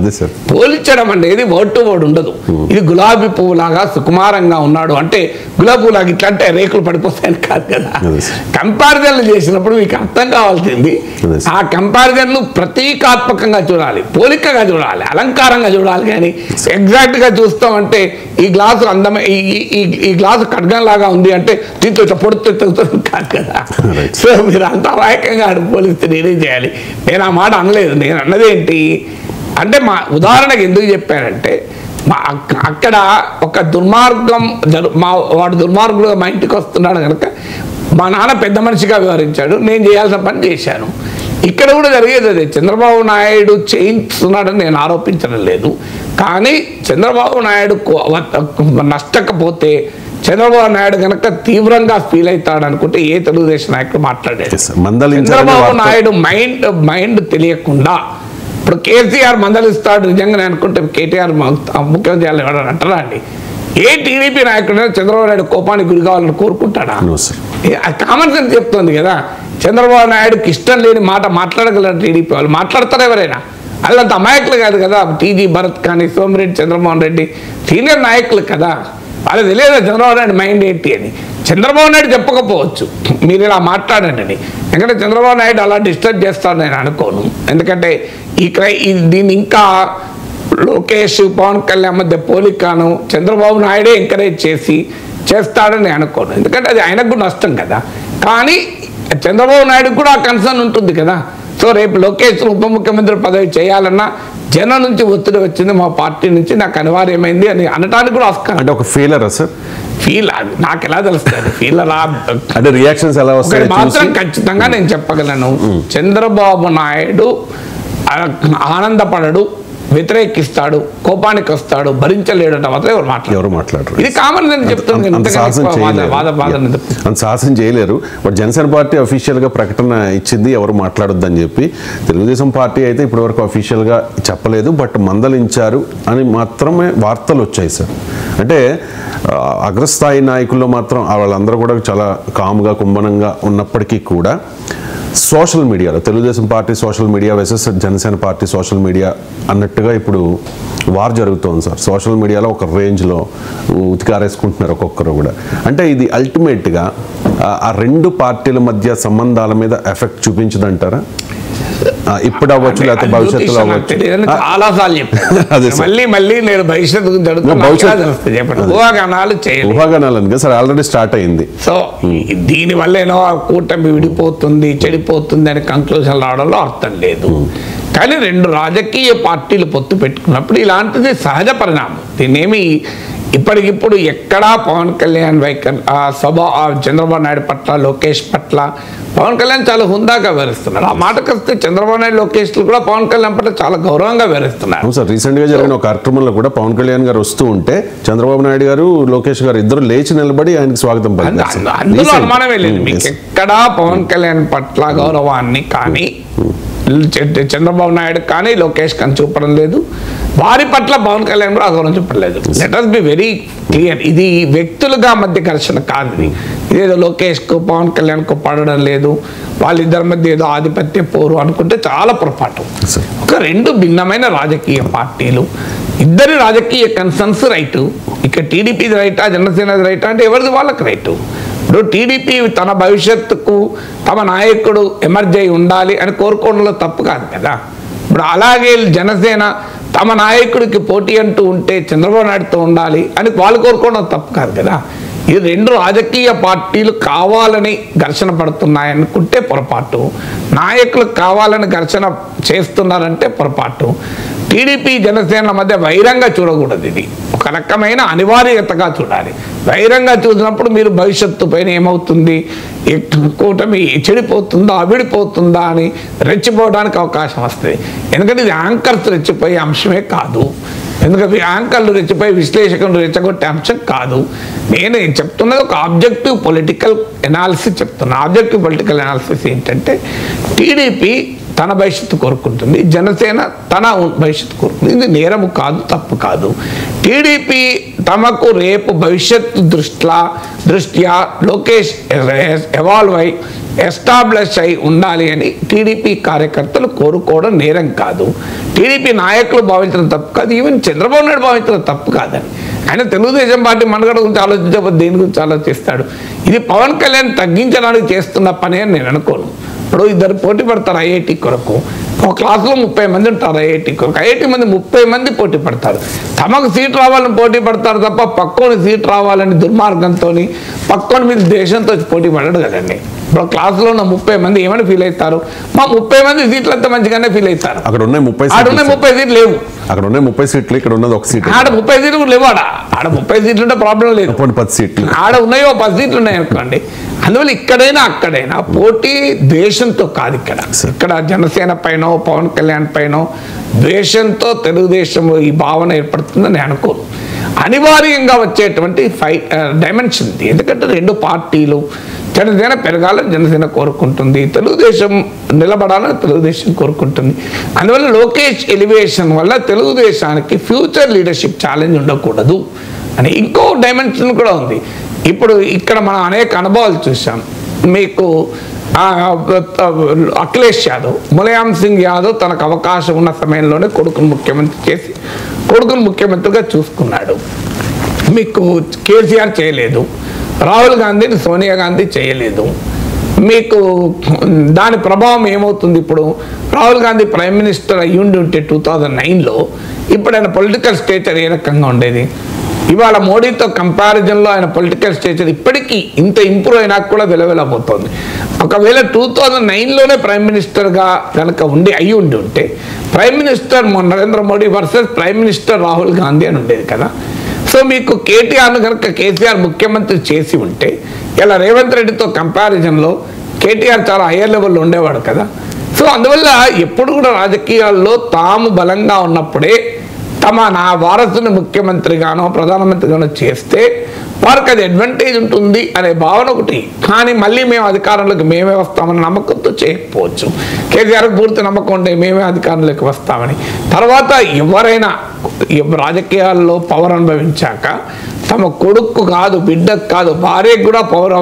పోల్చడం అనేది వర్డ్ టు వర్డ్ ఉండదు. ఇది గులాబీ పువ్వు లాగా సుకుమారంగా ఉన్నాడు అంటే గులాబీ పువ్వు లాగా ఇట్లా అంటే రేకులు పడిపోతాయని కాదు కదా. కంపారిజన్లు చేసినప్పుడు మీకు అర్థం కావాల్సింది, ఆ కంపారిజన్లు ప్రతీకాత్మకంగా చూడాలి, పోలికగా చూడాలి, అలంకారంగా చూడాలి. కానీ ఎగ్జాక్ట్ గా చూస్తామంటే ఈ గ్లాసు అందమే, ఈ గ్లాసు ఖడ్గం లాగా ఉంది అంటే దీంతో ఇట్లా పొడుతుంది కాదు కదా. సో మీరు అంత అమాయకంగా పోలిస్తే నేనేం చేయాలి? నేను ఆ మాట అనలేదు. నేను అన్నదేంటి, అంటే మా ఉదాహరణకు ఎందుకు చెప్పారంటే అక్కడ ఒక దుర్మార్గం వాడు దుర్మార్గుడుగా మా ఇంటికి వస్తున్నాడు కనుక మా నాన్న పెద్ద మనిషిగా వ్యవహరించాడు, నేను చేయాల్సిన పని చేశాను. ఇక్కడ కూడా జరిగేది అదే. చంద్రబాబు నాయుడు చేయిస్తున్నాడని నేను ఆరోపించడం లేదు, కానీ చంద్రబాబు నాయుడు నష్టకపోతే చంద్రబాబు నాయుడు కనుక తీవ్రంగా ఫీల్ అవుతాడు అనుకుంటే ఏ తెలుగుదేశం నాయకుడు మాట్లాడాడు? చంద్రబాబు నాయుడు మైండ్ తెలియకుండా ఇప్పుడు కేసీఆర్ మందలిస్తాడు నిజంగా అనుకుంటే కేటీఆర్ ముఖ్యమంత్రి ఎవరైనా అంటారా అండి? ఏ టీడీపీ నాయకుడు చంద్రబాబు నాయుడు కోపానికి గురి కావాలని కోరుకుంటాడా? కామన్ సెన్స్ చెప్తుంది కదా. చంద్రబాబు నాయుడుకి ఇష్టం లేని మాట మాట్లాడగలరు టీడీపీ వాళ్ళు, మాట్లాడతారు ఎవరైనా. వాళ్ళంత అమాయకులు కాదు కదా. టీజీ భరత్ కానీ సోమిరెడ్డి చంద్రమోహన్ రెడ్డి సీనియర్ నాయకులు కదా, వాళ్ళకి తెలియదు చంద్రబాబు నాయుడు మైండ్ ఏంటి అని. చంద్రబాబు నాయుడు చెప్పకపోవచ్చు మీరు ఇలా మాట్లాడండి అని, ఎందుకంటే చంద్రబాబు నాయుడు అలా డిస్టర్బ్ చేస్తాడు నేను అనుకోను. ఎందుకంటే దీన్ని ఇంకా లోకేష్ పవన్ కళ్యాణ్ మధ్య పోలికను చంద్రబాబు నాయుడే ఎంకరేజ్ చేస్తాడని అనుకోను, ఎందుకంటే అది ఆయనకు కూడా నష్టం కదా. కానీ చంద్రబాబు నాయుడుకు కూడా ఆ కన్సర్న్ ఉంటుంది కదా. సో రేపు లోకేష్ ఉప ముఖ్యమంత్రి పదవి చేయాలన్నా జనం నుంచి ఒత్తిడి వచ్చింది, మా పార్టీ నుంచి నాకు అనివార్యమైంది అని అనడానికి కూడా వస్తాను. అంటే ఒక ఫీలరా సార్? ఫీల్ నాకు ఎలా తెలుస్తుంది ఫీలరా అంటే రియాక్షన్స్ ఎలా వస్తాయి మాత్రం ఖచ్చితంగా నేను చెప్పగలను. చంద్రబాబు నాయుడు ఆనందపడడు, వ్యతిరేకిస్తాడు, కోపానికి వస్తాడు, భరించలేడు మాత్రం ఎవరు మాట్లాడరు. ఇది కామన్ అని చెప్తుంది. అంత సాహసం చేయలేరు. బట్ జనసేన పార్టీ అఫీషియల్ గా ప్రకటన ఇచ్చింది ఎవరు మాట్లాడొద్దని చెప్పి. తెలుగుదేశం పార్టీ అయితే ఇప్పటివరకు అఫీషియల్ గా చెప్పలేదు, బట్ మందలించారు అని మాత్రమే వార్తలు వచ్చాయి సార్. అంటే అగ్రస్థాయి నాయకుల్లో మాత్రం వాళ్ళందరూ కూడా చాలా కామ్గా కుంభనంగా ఉన్నప్పటికీ కూడా సోషల్ మీడియాలో Telugu Desam party social media versus Janasena party social media అన్నట్టుగా ఇప్పుడు వార్ జరుగుతోంది సార్. సోషల్ మీడియాలో ఒక రేంజ్లో ఉతికారేసుకుంటున్నారు ఒక్కొక్కరు కూడా. అంటే ఇది అల్టిమేట్గా ఆ రెండు పార్టీల మధ్య సంబంధాల మీద ఎఫెక్ట్ చూపించదంటారా? ఇప్పుడు అవ్వచ్చు, లేకపోతే భవిష్యత్తులో అవ్వచ్చు. చాలా సార్లు చెప్పాను, మళ్ళీ నేను భవిష్యత్తు ఊహాగానాలు అనుకో సార్, ఆల్రెడీ స్టార్ట్ అయింది. సో దీనివల్ల ఏమో కూటమి విడిపోతుంది, చెడిపోతుంది అని కంక్లూజన్ రావడంలో అర్థం లేదు. కానీ రెండు రాజకీయ పార్టీలు పొత్తు పెట్టుకున్నప్పుడు ఇలాంటిది సహజ పరిణామం. దీన్నేమి ఇప్పటికిప్పుడు ఎక్కడా పవన్ కళ్యాణ్ చంద్రబాబు నాయుడు పట్ల, లోకేష్ పట్ల పవన్ కళ్యాణ్ చాలా హుందాగా వివరిస్తున్నారు. ఆ మాటకు వస్తే చంద్రబాబు నాయుడు, లోకేష్లు కూడా పవన్ కళ్యాణ్ పట్ల చాలా గౌరవంగా వివరిస్తున్నారు. సార్ రీసెంట్ గా జరిగిన ఒక కార్యక్రమంలో కూడా పవన్ కళ్యాణ్ గారు వస్తూ ఉంటే చంద్రబాబు నాయుడు గారు, లోకేష్ గారు ఇద్దరు లేచి నిలబడి ఆయనకు స్వాగతం పలికారు. అందులో అనుమానమే లేదు. మీకు ఎక్కడా పవన్ కళ్యాణ్ పట్ల గౌరవాన్ని కానీ చంద్రబాబు నాయుడు కానీ లోకేష్ కానీ చూపడం లేదు. వారి పట్ల పవన్ కళ్యాణ్ కూడా అగౌరవం చూపలేదు. Let us be very clear. ఇది వ్యక్తులుగా మధ్య ఘర్షణ కాదు. ఇదేదో లోకేష్కు పవన్ కళ్యాణ్కు పడడం లేదు, వాళ్ళిద్దరి మధ్య ఏదో ఆధిపత్య పోరు అనుకుంటే చాలా పొరపాటు. ఒక రెండు భిన్నమైన రాజకీయ పార్టీలు, ఇద్దరి రాజకీయ కన్సర్న్స్ రైటు. ఇక టీడీపీది రైటా, జనసేనది రైటా అంటే ఎవరిది వాళ్ళకి రైటు. ఇప్పుడు టీడీపీ తన భవిష్యత్తుకు తమ నాయకుడు ఎమర్జ్ అయి ఉండాలి అని కోరుకోవడంలో తప్పు కాదు కదా. ఇప్పుడు అలాగే జనసేన తమ నాయకుడికి పోటీ అంటూ ఉంటే చంద్రబాబు నాయుడుతో ఉండాలి అని వాళ్ళు కోరుకోవడం తప్పు కాదు కదా. ఈ రెండు రాజకీయ పార్టీలు కావాలని ఘర్షణ పడుతున్నాయనుకుంటే పొరపాటు, నాయకులు కావాలని ఘర్షణ చేస్తున్నారంటే పొరపాటు. టీడీపీ జనసేన మధ్య వైరంగా చూడకూడదు. ఇది ఒక రకమైన అనివార్యతగా చూడాలి. వైరంగా చూసినప్పుడు మీరు భవిష్యత్తు పైన ఏమవుతుంది, కూటమి చెడిపోతుందా విడిపోతుందా అని రెచ్చిపోవడానికి అవకాశం వస్తుంది. ఎందుకంటే ఇది యాంకర్స్ రెచ్చిపోయే అంశమే కాదు. ఎందుకంటే యాంకర్లు రెచ్చిపోయి విశ్లేషకులు రెచ్చగొట్టే అంశం కాదు. నేను చెప్తున్నది ఒక ఆబ్జెక్టివ్ పొలిటికల్ ఎనాలిసిస్ చెప్తున్నా. ఆబ్జెక్టివ్ పొలిటికల్ ఎనాలిసిస్ ఏంటంటే టీడీపీ తన భవిష్యత్తు కోరుకుంటుంది, జనసేన తన భవిష్యత్తు కోరుకుంటుంది. ఇది నేరము కాదు, తప్పు కాదు. టీడీపీ తమకు రేపు భవిష్యత్తు దృష్ట్యా లోకేష్ ఎవాల్వ్ అయి ఎస్టాబ్లిష్ అయి ఉండాలి అని టీడీపీ కార్యకర్తలు కోరుకోవడం నేరం కాదు. టీడీపీ నాయకులు భావించడం తప్పు కాదు, ఈవెన్ చంద్రబాబు నాయుడు భావించడం తప్పు కాదని. ఆయన తెలుగుదేశం పార్టీ మనుగడ గురించి ఆలోచించకపోతే దేని గురించి ఆలోచిస్తాడు? ఇది పవన్ కళ్యాణ్ తగ్గించడానికి చేస్తున్న పని అని నేను అనుకోను. ఇప్పుడు ఇద్దరు పోటీ పడతారు ఐఐటి కొరకు, ఒక క్లాస్లో 30 మంది ఉంటారు ఐఐటి కొరకు. ఐఐటి మంది 30 మంది పోటీ పడతారు. తమకు సీట్ రావాలని పోటీ పడతారు తప్ప పక్కోని సీట్ రావాలని దుర్మార్గంతో, పక్కోని మీద దేశంతో పోటీ పడడు కదండి. ఇప్పుడు క్లాసులో ఉన్న 30 మంది ఏమని ఫీల్ అవుతారు? మా 30 మంది సీట్లు అంతా మంచిగానే ఫీల్ అవుతారు. అక్కడ ఉన్నాయి 30 ఆడ ఉన్నాయి 30 సీట్లు లేవు. అక్కడ ఉన్నాయి 30 సీట్లు, ఇక్కడ ఉన్నది 1 సీట్. ఆడ 30 సీట్లు లేవు. ఆడ 30 సీట్లు ఉంటే ప్రాబ్లం లేదు. 10 సీట్లు ఆడ ఉన్నాయో 10 సీట్లు ఉన్నాయి అనుకోండి. అందువల్ల ఇక్కడైనా అక్కడైనా పోటీ ద్వేషంతో కాదు. ఇక్కడ జనసేన పైన పవన్ కళ్యాణ్ పైన ద్వేషంతో తెలుగుదేశం ఈ భావన ఏర్పడుతుందని అనుకోను. అనివార్యంగా వచ్చేటువంటి డైమెన్షన్ ఇది. ఎందుకంటే 2 పార్టీలు, జనసేన పెరగాలని జనసేన కోరుకుంటుంది, తెలుగుదేశం నిలబడాలని తెలుగుదేశం కోరుకుంటుంది. అందువల్ల లోకేష్ ఎలివేషన్ వల్ల తెలుగుదేశానికి ఫ్యూచర్ లీడర్షిప్ ఛాలెంజ్ ఉండకూడదు అని ఇంకో డైమెన్షన్ కూడా ఉంది. ఇప్పుడు ఇక్కడ మనం అనేక అనుభవాలు చూసాం. మీకు అఖిలేష్ యాదవ్, ములాయం సింగ్ యాదవ్ తనకు అవకాశం ఉన్న సమయంలోనే కొడుకును ముఖ్యమంత్రి చేసి కొడుకును ముఖ్యమంత్రిగా చూసుకున్నాడు. మీకు కేసీఆర్ చేయలేదు, రాహుల్ గాంధీని సోనియా గాంధీ చేయలేదు. మీకు దాని ప్రభావం ఏమవుతుంది? ఇప్పుడు రాహుల్ గాంధీ ప్రైమ్ మినిస్టర్ అయ్యుండి ఉంటే 2009లో ఇప్పుడు ఆయన పొలిటికల్ స్టేచర్ ఏ రకంగా ఉండేది? ఇవాళ మోడీతో కంపారిజన్లో ఆయన పొలిటికల్ స్టేచర్ ఇప్పటికీ ఇంత ఇంప్రూవ్ అయినా కూడా వెలవెలబోతోంది. ఒకవేళ 2009లోనే ప్రైమ్ మినిస్టర్గా కనుక అయ్యి ఉంటే prime minister Narendra Modi versus prime minister Rahul Gandhi అని ఉండేది కదా. సో మీకు కేటీఆర్ను కనుక కేసీఆర్ ముఖ్యమంత్రి చేసి ఉంటే ఇలా రేవంత్ రెడ్డితో కంపారిజన్లో కేటీఆర్ చాలా హయ్యర్ లెవెల్లో ఉండేవాడు కదా. సో అందువల్ల ఎప్పుడు కూడా రాజకీయాల్లో తాము బలంగా ఉన్నప్పుడే నా వారసుని ముఖ్యమంత్రిగానో ప్రధానమంత్రిగానో చేస్తే వారికి అది అడ్వాంటేజ్ ఉంటుంది అనే భావన ఒకటి. కానీ మళ్ళీ మేము అధికారంలోకి మేమే వస్తామని నమ్మకంతో చేయకపోవచ్చు. కేసీఆర్కి పూర్తి నమ్మకం ఉంటే మేమే అధికారంలోకి వస్తామని. తర్వాత ఎవరైనా రాజకీయాల్లో పవర్ అనుభవించాక తమ కొడుకు కాదు, బిడ్డకు కాదు, భార్యకు కూడా పవర్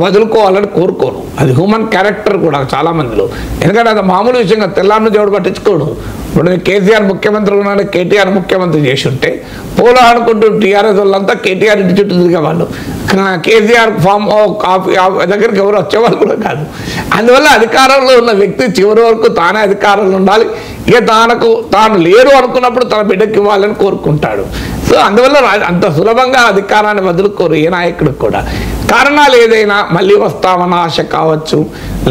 వదులుకోవాలని కోరుకోరు. అది హ్యూమన్ క్యారెక్టర్ కూడా చాలా మందిలో. ఎందుకంటే అది మామూలు విషయంగా తెల్లారిని దేవుడు పట్టించుకోడు. ఇప్పుడు కేసీఆర్ ముఖ్యమంత్రి ఉన్నాడు, కేటీఆర్ ముఖ్యమంత్రి చేసి ఉంటే పోలో అనుకుంటూ టీఆర్ఎస్ వాళ్ళంతా కేటీఆర్ ఇంటి చుట్టూ తిరిగేవాళ్ళు. కేసీఆర్ ఫామ్ కాఫీ దగ్గరికి ఎవరు వచ్చేవాళ్ళు కూడా కాదు. అందువల్ల అధికారంలో ఉన్న వ్యక్తి చివరి వరకు తానే అధికారంలో ఉండాలి. ఇక తాను లేరు అనుకున్నప్పుడు తన బిడ్డకి ఇవ్వాలని కోరుకుంటాడు. సో అందువల్ల అంత సులభంగా అధికారాన్ని వదులుకోరు ఏ నాయకుడు కూడా. కారణాలు ఏదైనా మళ్ళీ వస్తామన్న ఆశ కావచ్చు,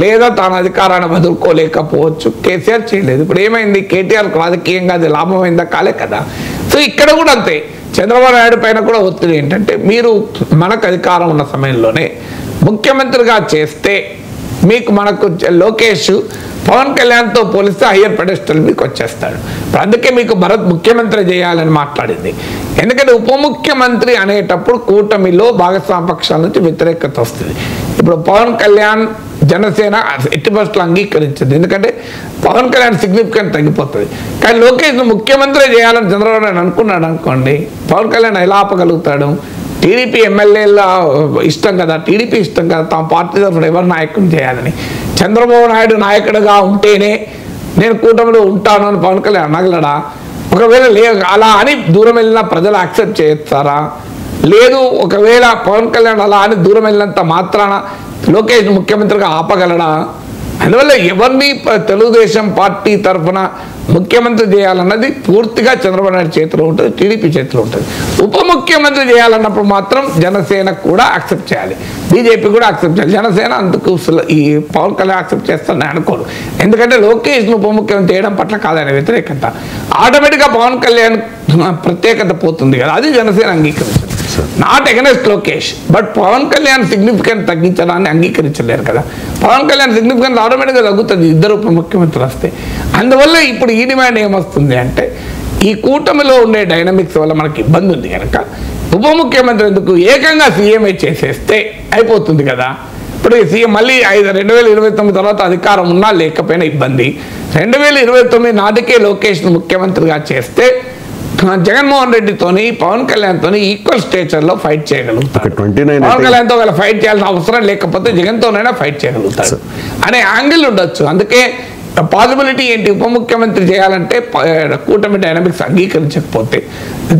లేదా తాను అధికారాన్ని వదులుకోలేకపోవచ్చు. కేసీఆర్ చేయలేదు. ఇప్పుడు ఏమైంది? కేటీఆర్కి రాజకీయంగా అది లాభమైందా? కాలే కదా. సో ఇక్కడ కూడా అంతే. చంద్రబాబు నాయుడు పైన కూడా ఒత్తిడి ఏంటంటే మీరు మనకు అధికారం ఉన్న సమయంలోనే ముఖ్యమంత్రిగా చేస్తే మనకు లోకేష్ పవన్ కళ్యాణ్తో పోలిస్తే హయ్యర్ పెడెస్టల్ మీకు వచ్చేస్తాడు. అందుకే మీకు భరత్ ముఖ్యమంత్రి చేయాలని మాట్లాడింది. ఎందుకంటే ఉప ముఖ్యమంత్రి అనేటప్పుడు కూటమిలో భాగస్వామ్య పక్షాల నుంచి వ్యతిరేకత వస్తుంది. ఇప్పుడు పవన్ కళ్యాణ్ జనసేన ఎట్టి పరిస్థితులు అంగీకరించింది. ఎందుకంటే పవన్ కళ్యాణ్ సిగ్నిఫికెంట్ తగ్గిపోతుంది. కానీ లోకేష్ను ముఖ్యమంత్రి చేయాలని చంద్రబాబు నాయుడు అనుకున్నాడు అనుకోండి, పవన్ కళ్యాణ్ ఎలా ఆపగలుగుతాడు? టీడీపీ ఎమ్మెల్యేల ఇష్టం కదా, టీడీపీ ఇష్టం కదా తమ పార్టీ తరఫున ఎవరు నాయకుని చేయాలని. చంద్రబాబు నాయుడు నాయకుడిగా ఉంటేనే నేను కూటమిలో ఉంటాను అని పవన్ కళ్యాణ్ అనగలడా? ఒకవేళ అలా అని దూరం వెళ్ళినా ప్రజలు యాక్సెప్ట్ చేస్తారా? లేదు. ఒకవేళ పవన్ కళ్యాణ్ అలా అని దూరం వెళ్ళినంత మాత్రాన లోకేష్ ముఖ్యమంత్రిగా ఆపగలడా? అందువల్ల ఎవరిని తెలుగుదేశం పార్టీ తరఫున ముఖ్యమంత్రి చేయాలన్నది పూర్తిగా చంద్రబాబు నాయుడు చేతిలో ఉంటుంది, టీడీపీ చేతిలో ఉంటుంది. ఉప ముఖ్యమంత్రి చేయాలన్నప్పుడు మాత్రం జనసేన కూడా యాక్సెప్ట్ చేయాలి, బీజేపీ కూడా యాక్సెప్ట్ చేయాలి. జనసేన అందుకు ఈ పవన్ కళ్యాణ్ యాక్సెప్ట్ చేస్తారని అనుకోరు. ఎందుకంటే లోకేష్ను ఉప ముఖ్యమంత్రి చేయడం పట్ల కాదని వ్యతిరేకత. ఆటోమేటిక్గా పవన్ కళ్యాణ్ ప్రత్యేకత పోతుంది కదా, అది జనసేన అంగీకరించింది. Not against Lokesh, but Pawan Kalyan significant తగ్గించడాన్ని అంగీకరించలేరు కదా. పవన్ కళ్యాణ్ సిగ్నిఫికెంట్ ఆటోమేటిక్గా తగ్గుతుంది ఇద్దరు ఉప ముఖ్యమంత్రులు వస్తే. అందువల్ల ఇప్పుడు ఈ డిమాండ్ ఏమొస్తుంది అంటే ఈ కూటమిలో ఉండే డైనమిక్స్ వల్ల మనకి ఇబ్బంది ఉంది కనుక ఉప ముఖ్యమంత్రి ఎందుకు ఏకంగా సీఎంఏ చేసేస్తే అయిపోతుంది కదా. ఇప్పుడు సీఎం మళ్ళీ 2029 తర్వాత అధికారం ఉన్నా లేకపోయినా ఇబ్బంది. 2029 నాటికే లోకేష్ను ముఖ్యమంత్రిగా చేస్తే జగన్మోహన్ రెడ్డితోని పవన్ కళ్యాణ్తోని ఈక్వల్ స్టేచర్లో ఫైట్ చేయగలుగుతారు. పవన్ కళ్యాణ్తో ఒకవేళ ఫైట్ చేయాల్సిన అవసరం లేకపోతే జగన్తోనైనా ఫైట్ చేయగలుగుతారు అనే యాంగిల్ ఉండొచ్చు. అందుకే పాసిబిలిటీ ఏంటి? ఉప ముఖ్యమంత్రి చేయాలంటే కూటమి డైనమిక్స్ అంగీకరించకపోతే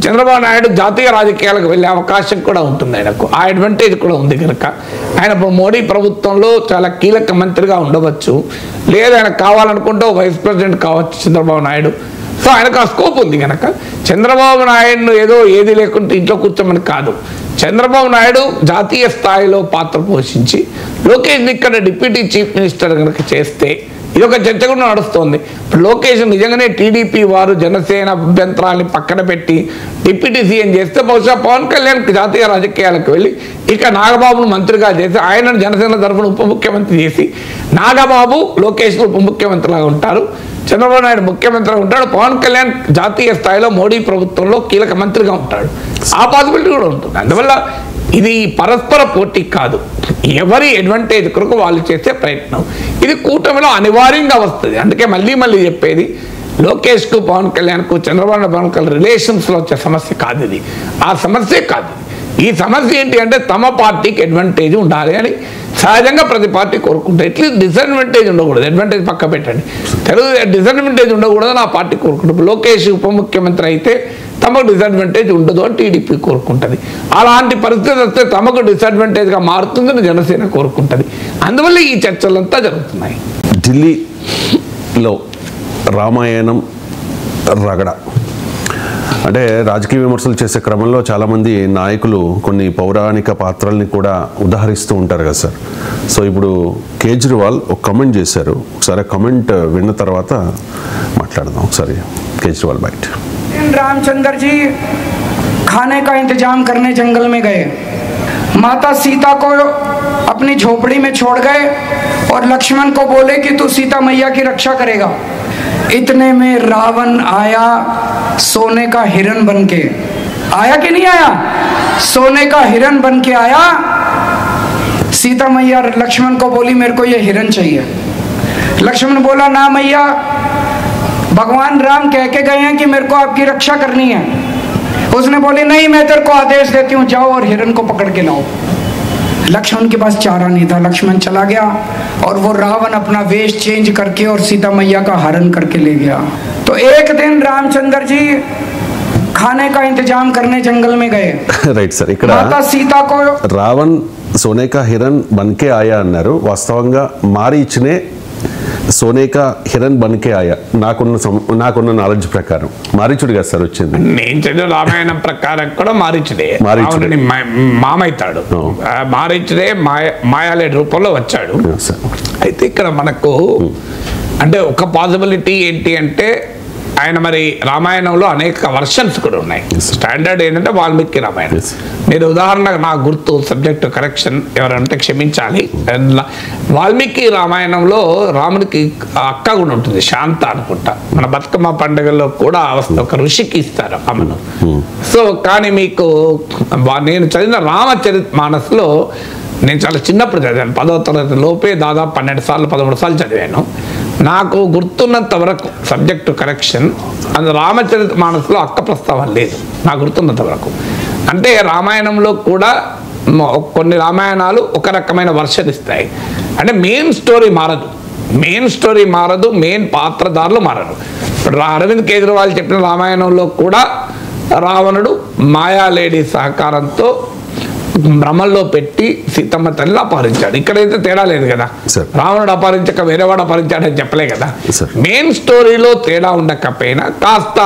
చంద్రబాబు నాయుడు జాతీయ రాజకీయాలకు వెళ్ళే అవకాశం కూడా ఉంటుంది. ఆయనకు ఆ అడ్వాంటేజ్ కూడా ఉంది కనుక ఆయన మోడీ ప్రభుత్వంలో చాలా కీలక మంత్రిగా ఉండవచ్చు, లేదా ఆయన కావాలనుకుంటే వైస్ ప్రెసిడెంట్ కావచ్చు చంద్రబాబు నాయుడు, సో ఆయనకు ఆ స్కోప్ ఉంది కనుక చంద్రబాబు నాయుడును ఏదో ఏది లేకుంటే ఇంట్లో కూర్చోమని కాదు. చంద్రబాబు నాయుడు జాతీయ స్థాయిలో పాత్ర పోషించి లోకేష్ని ఇక్కడ డిప్యూటీ చీఫ్ మినిస్టర్ కనుక చేస్తే ఇది ఒక చర్చ కూడా నడుస్తోంది. ఇప్పుడు లోకేష్ నిజంగానే టీడీపీ వారు జనసేన అభ్యంతరాన్ని పక్కన పెట్టి డిప్యూటీ సీఎం చేస్తే బహుశా పవన్ కళ్యాణ్ జాతీయ రాజకీయాలకు వెళ్ళి ఇక నాగబాబును మంత్రిగా చేసి ఆయనను జనసేన తరఫున ఉప ముఖ్యమంత్రి చేసి నాగబాబు లోకేష్ ఉప ముఖ్యమంత్రిలాగా ఉంటారు, చంద్రబాబు నాయుడు ముఖ్యమంత్రిగా ఉంటాడు, పవన్ కళ్యాణ్ జాతీయ స్థాయిలో మోడీ ప్రభుత్వంలో కీలక మంత్రిగా ఉంటాడు. ఆ పాసిబిలిటీ కూడా ఉంటుంది. అందువల్ల ఇది పరస్పర పోటీ కాదు, ఎవరి అడ్వాంటేజ్ కొరకు వాళ్ళు చేసే ప్రయత్నం. ఇది కూటమిలో అనివార్యంగా వస్తుంది. అందుకే మళ్ళీ మళ్ళీ చెప్పేది లోకేష్కు పవన్ కళ్యాణ్కు చంద్రబాబు పవన్ కళ్యాణ్ రిలేషన్స్లో వచ్చే సమస్య కాదు ఇది. ఆ సమస్య కాదు. ఈ సమస్య ఏంటి అంటే తమ పార్టీకి అడ్వాంటేజ్ ఉండాలి అని సహజంగా ప్రతి పార్టీ కోరుకుంటారు. ఎట్లీస్ట్ డిసడ్వాంటేజ్ ఉండకూడదు. అడ్వాంటేజ్ పక్క పెట్టండి, తెలుగు డిసడ్వాంటేజ్ ఉండకూడదని ఆ పార్టీ కోరుకుంటారు. లోకేష్ ఉప ముఖ్యమంత్రి అయితే తమకు డిసడ్వాంటేజ్ ఉండదు అని టీడీపీ కోరుకుంటుంది. అలాంటి పరిస్థితి వస్తే తమకు డిసడ్వాంటేజ్గా మారుతుందని జనసేన కోరుకుంటుంది. అందువల్ల ఈ చర్చలంతా జరుగుతున్నాయి. ఢిల్లీలో రామాయణం రగడ అంటే రాజకీయ విమర్శలు చేసే క్రమంలో చాలామంది నాయకులు కొన్ని పౌరాణిక పాత్రల్ని కూడా ఉదాహరిస్తూ ఉంటారు కదా సార్. సో ఇప్పుడు కేజ్రీవాల్ ఒక కమెంట్ చేశారు. ఒకసారి ఆ కమెంట్ విన్న తర్వాత మాట్లాడదాం. ఒకసారి కేజ్రీవాల్ బయట. रामचंद्र जी खाने का इंतजाम करने जंगल में गए, माता सीता को अपनी झोपड़ी में छोड़ गए और लक्ष्मण को बोले कि तू सीता मैया की रक्षा करेगा। इतने में रावण आया सोने का हिरण बन के। आया कि नहीं आया? सोने का हिरण बन के आया। सीता मैया लक्ष्मण को बोली मेरे को ये हिरण चाहिए। लक्ष्मण बोला ना मैया, भगवान राम कह के गए हैं कि मेरे को आपकी रक्षा करनी है। उसने बोली नहीं, मैं तेरे को आदेश देती हूँ, जाओ और हिरण को पकड़ के लाओ। लक्ष्मण के पास चारा नहीं था, लक्ष्मण चला गया और वो रावण अपना वेश चेंज करके और सीता मैया का हरण करके ले गया। तो एक दिन रामचंद्र जी खाने का इंतजाम करने जंगल में गए। రైట్ సార్, ఇక్కడ माता सीता को రావణ్ సోనే కా హిరణ్ బన్కే ఆయా అన్నారు. వాస్తవంగా మారీచ్నే సోనే కా హిరణ్ బన్కే ఆయా. నాకున్న నాలెడ్జ్ ప్రకారం మారీచుడు కదా సార్ వచ్చింది. నేను చదివిన రామాయణం ప్రకారం కూడా మారీచుడే మామైతాడు. మారీచుడే మాయాలేడి రూపంలో వచ్చాడు. అయితే ఇక్కడ మనకు అంటే ఒక పాసిబిలిటీ ఏంటి అంటే ఆయన మరి రామాయణంలో అనేక వర్షన్స్ కూడా ఉన్నాయి. స్టాండర్డ్ ఏంటంటే వాల్మీకి రామాయణం. మీరు ఉదాహరణకు నాకు గుర్తు, సబ్జెక్ట్ కరెక్షన్ ఎవరంటే క్షమించాలి, వాల్మీకి రామాయణంలో రాముడికి అక్క కూడా ఉంటుంది, శాంత అనుకుంటా. మన బతుకమ్మ పండుగల్లో కూడా ఒక ఋషికి ఇస్తారు ఆమెను. సో కానీ మీకు నేను చదివిన రామచరితమానస్లో నేను చాలా చిన్నప్పుడు చదివాను, 10వ తరగతి లోపే దాదాపు 12 సార్లు 13 సార్లు చదివాను. నాకు గుర్తున్నంత వరకు సబ్జెక్టు కరెక్షన్ అది రామచరితమానస్లో అక్క ప్రస్తావన లేదు నాకు గుర్తున్నంత వరకు. అంటే రామాయణంలో కూడా కొన్ని రామాయణాలు ఒక రకమైన వర్షన్ ఇస్తాయి. అంటే మెయిన్ స్టోరీ మారదు, మెయిన్ పాత్రధారులు మారరు. ఇప్పుడు అరవింద్ కేజ్రీవాల్ చెప్పిన రామాయణంలో కూడా రావణుడు మాయాలేడి సహకారంతో భ్రమల్లో పెట్టి సీతమ్మ తల్లిని అపహరించాడు. ఇక్కడైతే తేడా లేదు కదా, రావణుడు అపహరించక వేరేవాడు అపహరించాడని చెప్పలే కదా. మెయిన్ స్టోరీలో తేడా ఉండకపోయినా కాస్త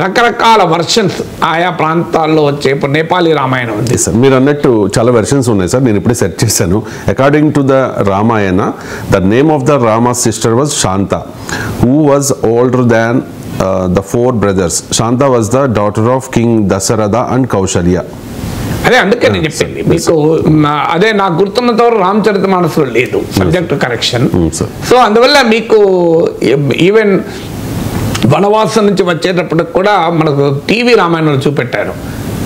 రకరకాల వర్షన్స్ ఆయా ప్రాంతాల్లో వచ్చే. ఇప్పుడు నేపాలీ రామాయణం ఉంది సార్, మీరు అన్నట్టు చాలా వెర్షన్స్ ఉన్నాయి సార్. నేను ఇప్పుడే సెర్చ్ చేశాను. According to the Ramayana, the name of the Rama sister was Shanta, who was older than the 4 brothers. Shanta was the daughter of King Dasharatha and Kaushalya. అదే అందుకే నేను చెప్పింది మీకు. అదే నాకు గుర్తున్నంత వరకు రామచరితమానస్లో లేదు సబ్జెక్ట్ కరెక్షన్. సో అందువల్ల మీకు ఈవెన్ వనవాసం నుంచి వచ్చేటప్పుడు కూడా మనకు టీవీ రామాయణంలో చూపెట్టారు.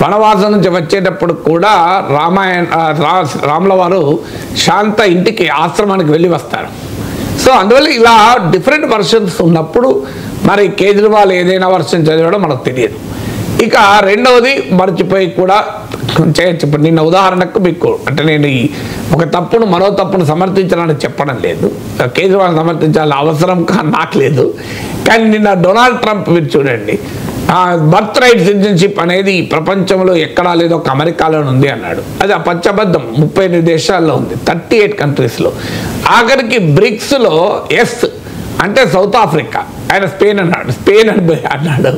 వనవాసం నుంచి వచ్చేటప్పుడు కూడా రాముల వారు శాంత ఇంటికి ఆశ్రమానికి వెళ్ళి వస్తారు. సో అందువల్ల ఇలా డిఫరెంట్ వర్షన్స్ ఉన్నప్పుడు మరి కేజ్రీవాల్ ఏదైనా వర్షన్ చదివాడో మనకు తెలియదు. ఇక రెండవది మర్చిపోయి కూడా చేయొచ్చు. ఇప్పుడు నిన్న ఉదాహరణకు మీకు అంటే నేను ఒక తప్పును మరో తప్పును సమర్థించాలని చెప్పడం లేదు, కేజ్రీవాల్ సమర్థించాలని అవసరం నాకు లేదు. కానీ నిన్న డొనాల్డ్ ట్రంప్ మీరు చూడండి, బర్త్ రైట్ సిటిజన్షిప్ అనేది ప్రపంచంలో ఎక్కడా లేదో ఒక అమెరికాలో ఉంది అన్నాడు. అది పచ్చబద్ధం, 38 దేశాల్లో ఉంది, 38 కంట్రీస్లో. ఆఖరికి బ్రిక్స్లో ఎస్ అంటే సౌత్ ఆఫ్రికా, ఆయన స్పెయిన్ అన్నాడు, స్పెయిన్ అన్నాడు.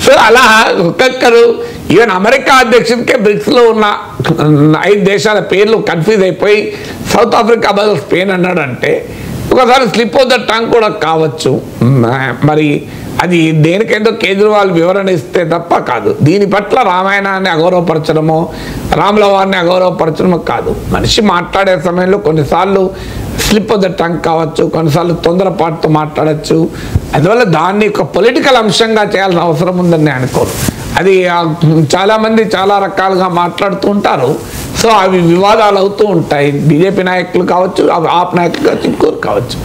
సో అలా ఒక్కొక్కరు ఈవెన్ అమెరికా అధ్యక్షుడికే బ్రిక్స్లో ఉన్న 5 దేశాల పేర్లు కన్ఫ్యూజ్ అయిపోయి సౌత్ ఆఫ్రికా బదులు స్పెయిన్ అన్నాడు అంటే ఒకసారి స్లిప్ ఆఫ్ ద టంగ్ కూడా కావచ్చు. మరి అది దేనికేందో కేజ్రీవాల్ వివరణ ఇస్తే తప్ప కాదు. దీని పట్ల రామాయణాన్ని అగౌరవపరచడమో రాముల వారిని అగౌరవపరచడమో కాదు. మనిషి మాట్లాడే సమయంలో కొన్నిసార్లు స్లిప్ ఆఫ్ ద టంగ్ కావచ్చు, కొన్నిసార్లు తొందరపాటుతో మాట్లాడచ్చు. అందువల్ల దాన్ని ఒక పొలిటికల్ అంశంగా చేయాల్సిన అవసరం ఉందని నేను అనుకోను. అది చాలామంది చాలా రకాలుగా మాట్లాడుతూ ఉంటారు. సో అవి వివాదాలు అవుతూ ఉంటాయి. బీజేపీ నాయకులు కావచ్చు, ఆప్ నాయకులు కావచ్చు, ఇంకోరు కావచ్చు.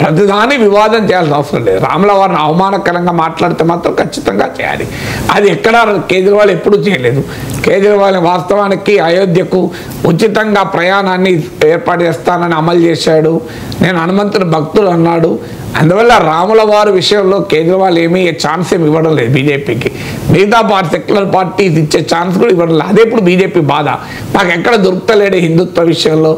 ప్రతిదాన్ని వివాదం చేయాల్సిన అవసరం లేదు. రాముల వారిని అవమానకరంగా మాట్లాడితే మాత్రం ఖచ్చితంగా చేయాలి. అది ఎక్కడ కేజ్రీవాల్ ఎప్పుడూ చేయలేదు. కేజ్రీవాల్ వాస్తవానికి అయోధ్యకు ఉచితంగా ప్రయాణాన్ని ఏర్పాటు చేస్తానని అమలు చేశాడు. నేను హనుమంతుని భక్తుడు అన్నాడు. అందువల్ల రాముల వారి విషయంలో కేజ్రీవాల్ ఏమీ ఛాన్స్ ఏమి ఇవ్వడం లేదు బీజేపీకి. మిగతా సెక్యులర్ పార్టీస్ ఇచ్చే ఛాన్స్ కూడా ఇవ్వడం లేదు. అదే ఇప్పుడు బీజేపీ బాధ. మాకు ఎక్కడ దొరుకుతలేడు హిందుత్వ విషయంలో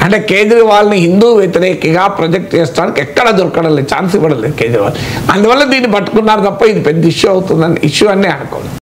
అంటే కేజ్రీవాల్ని హిందూ వ్యతిరేకిగా ప్రొజెక్ట్ చేస్తానికి ఎక్కడ దొరకడం లేదు, ఛాన్స్ ఇవ్వడం లేదు కేజ్రీవాల్. అందువల్ల దీన్ని పట్టుకున్నారు తప్ప ఇది పెద్ద ఇష్యూ అవుతుందని ఇష్యూ అనే అనుకోలేదు.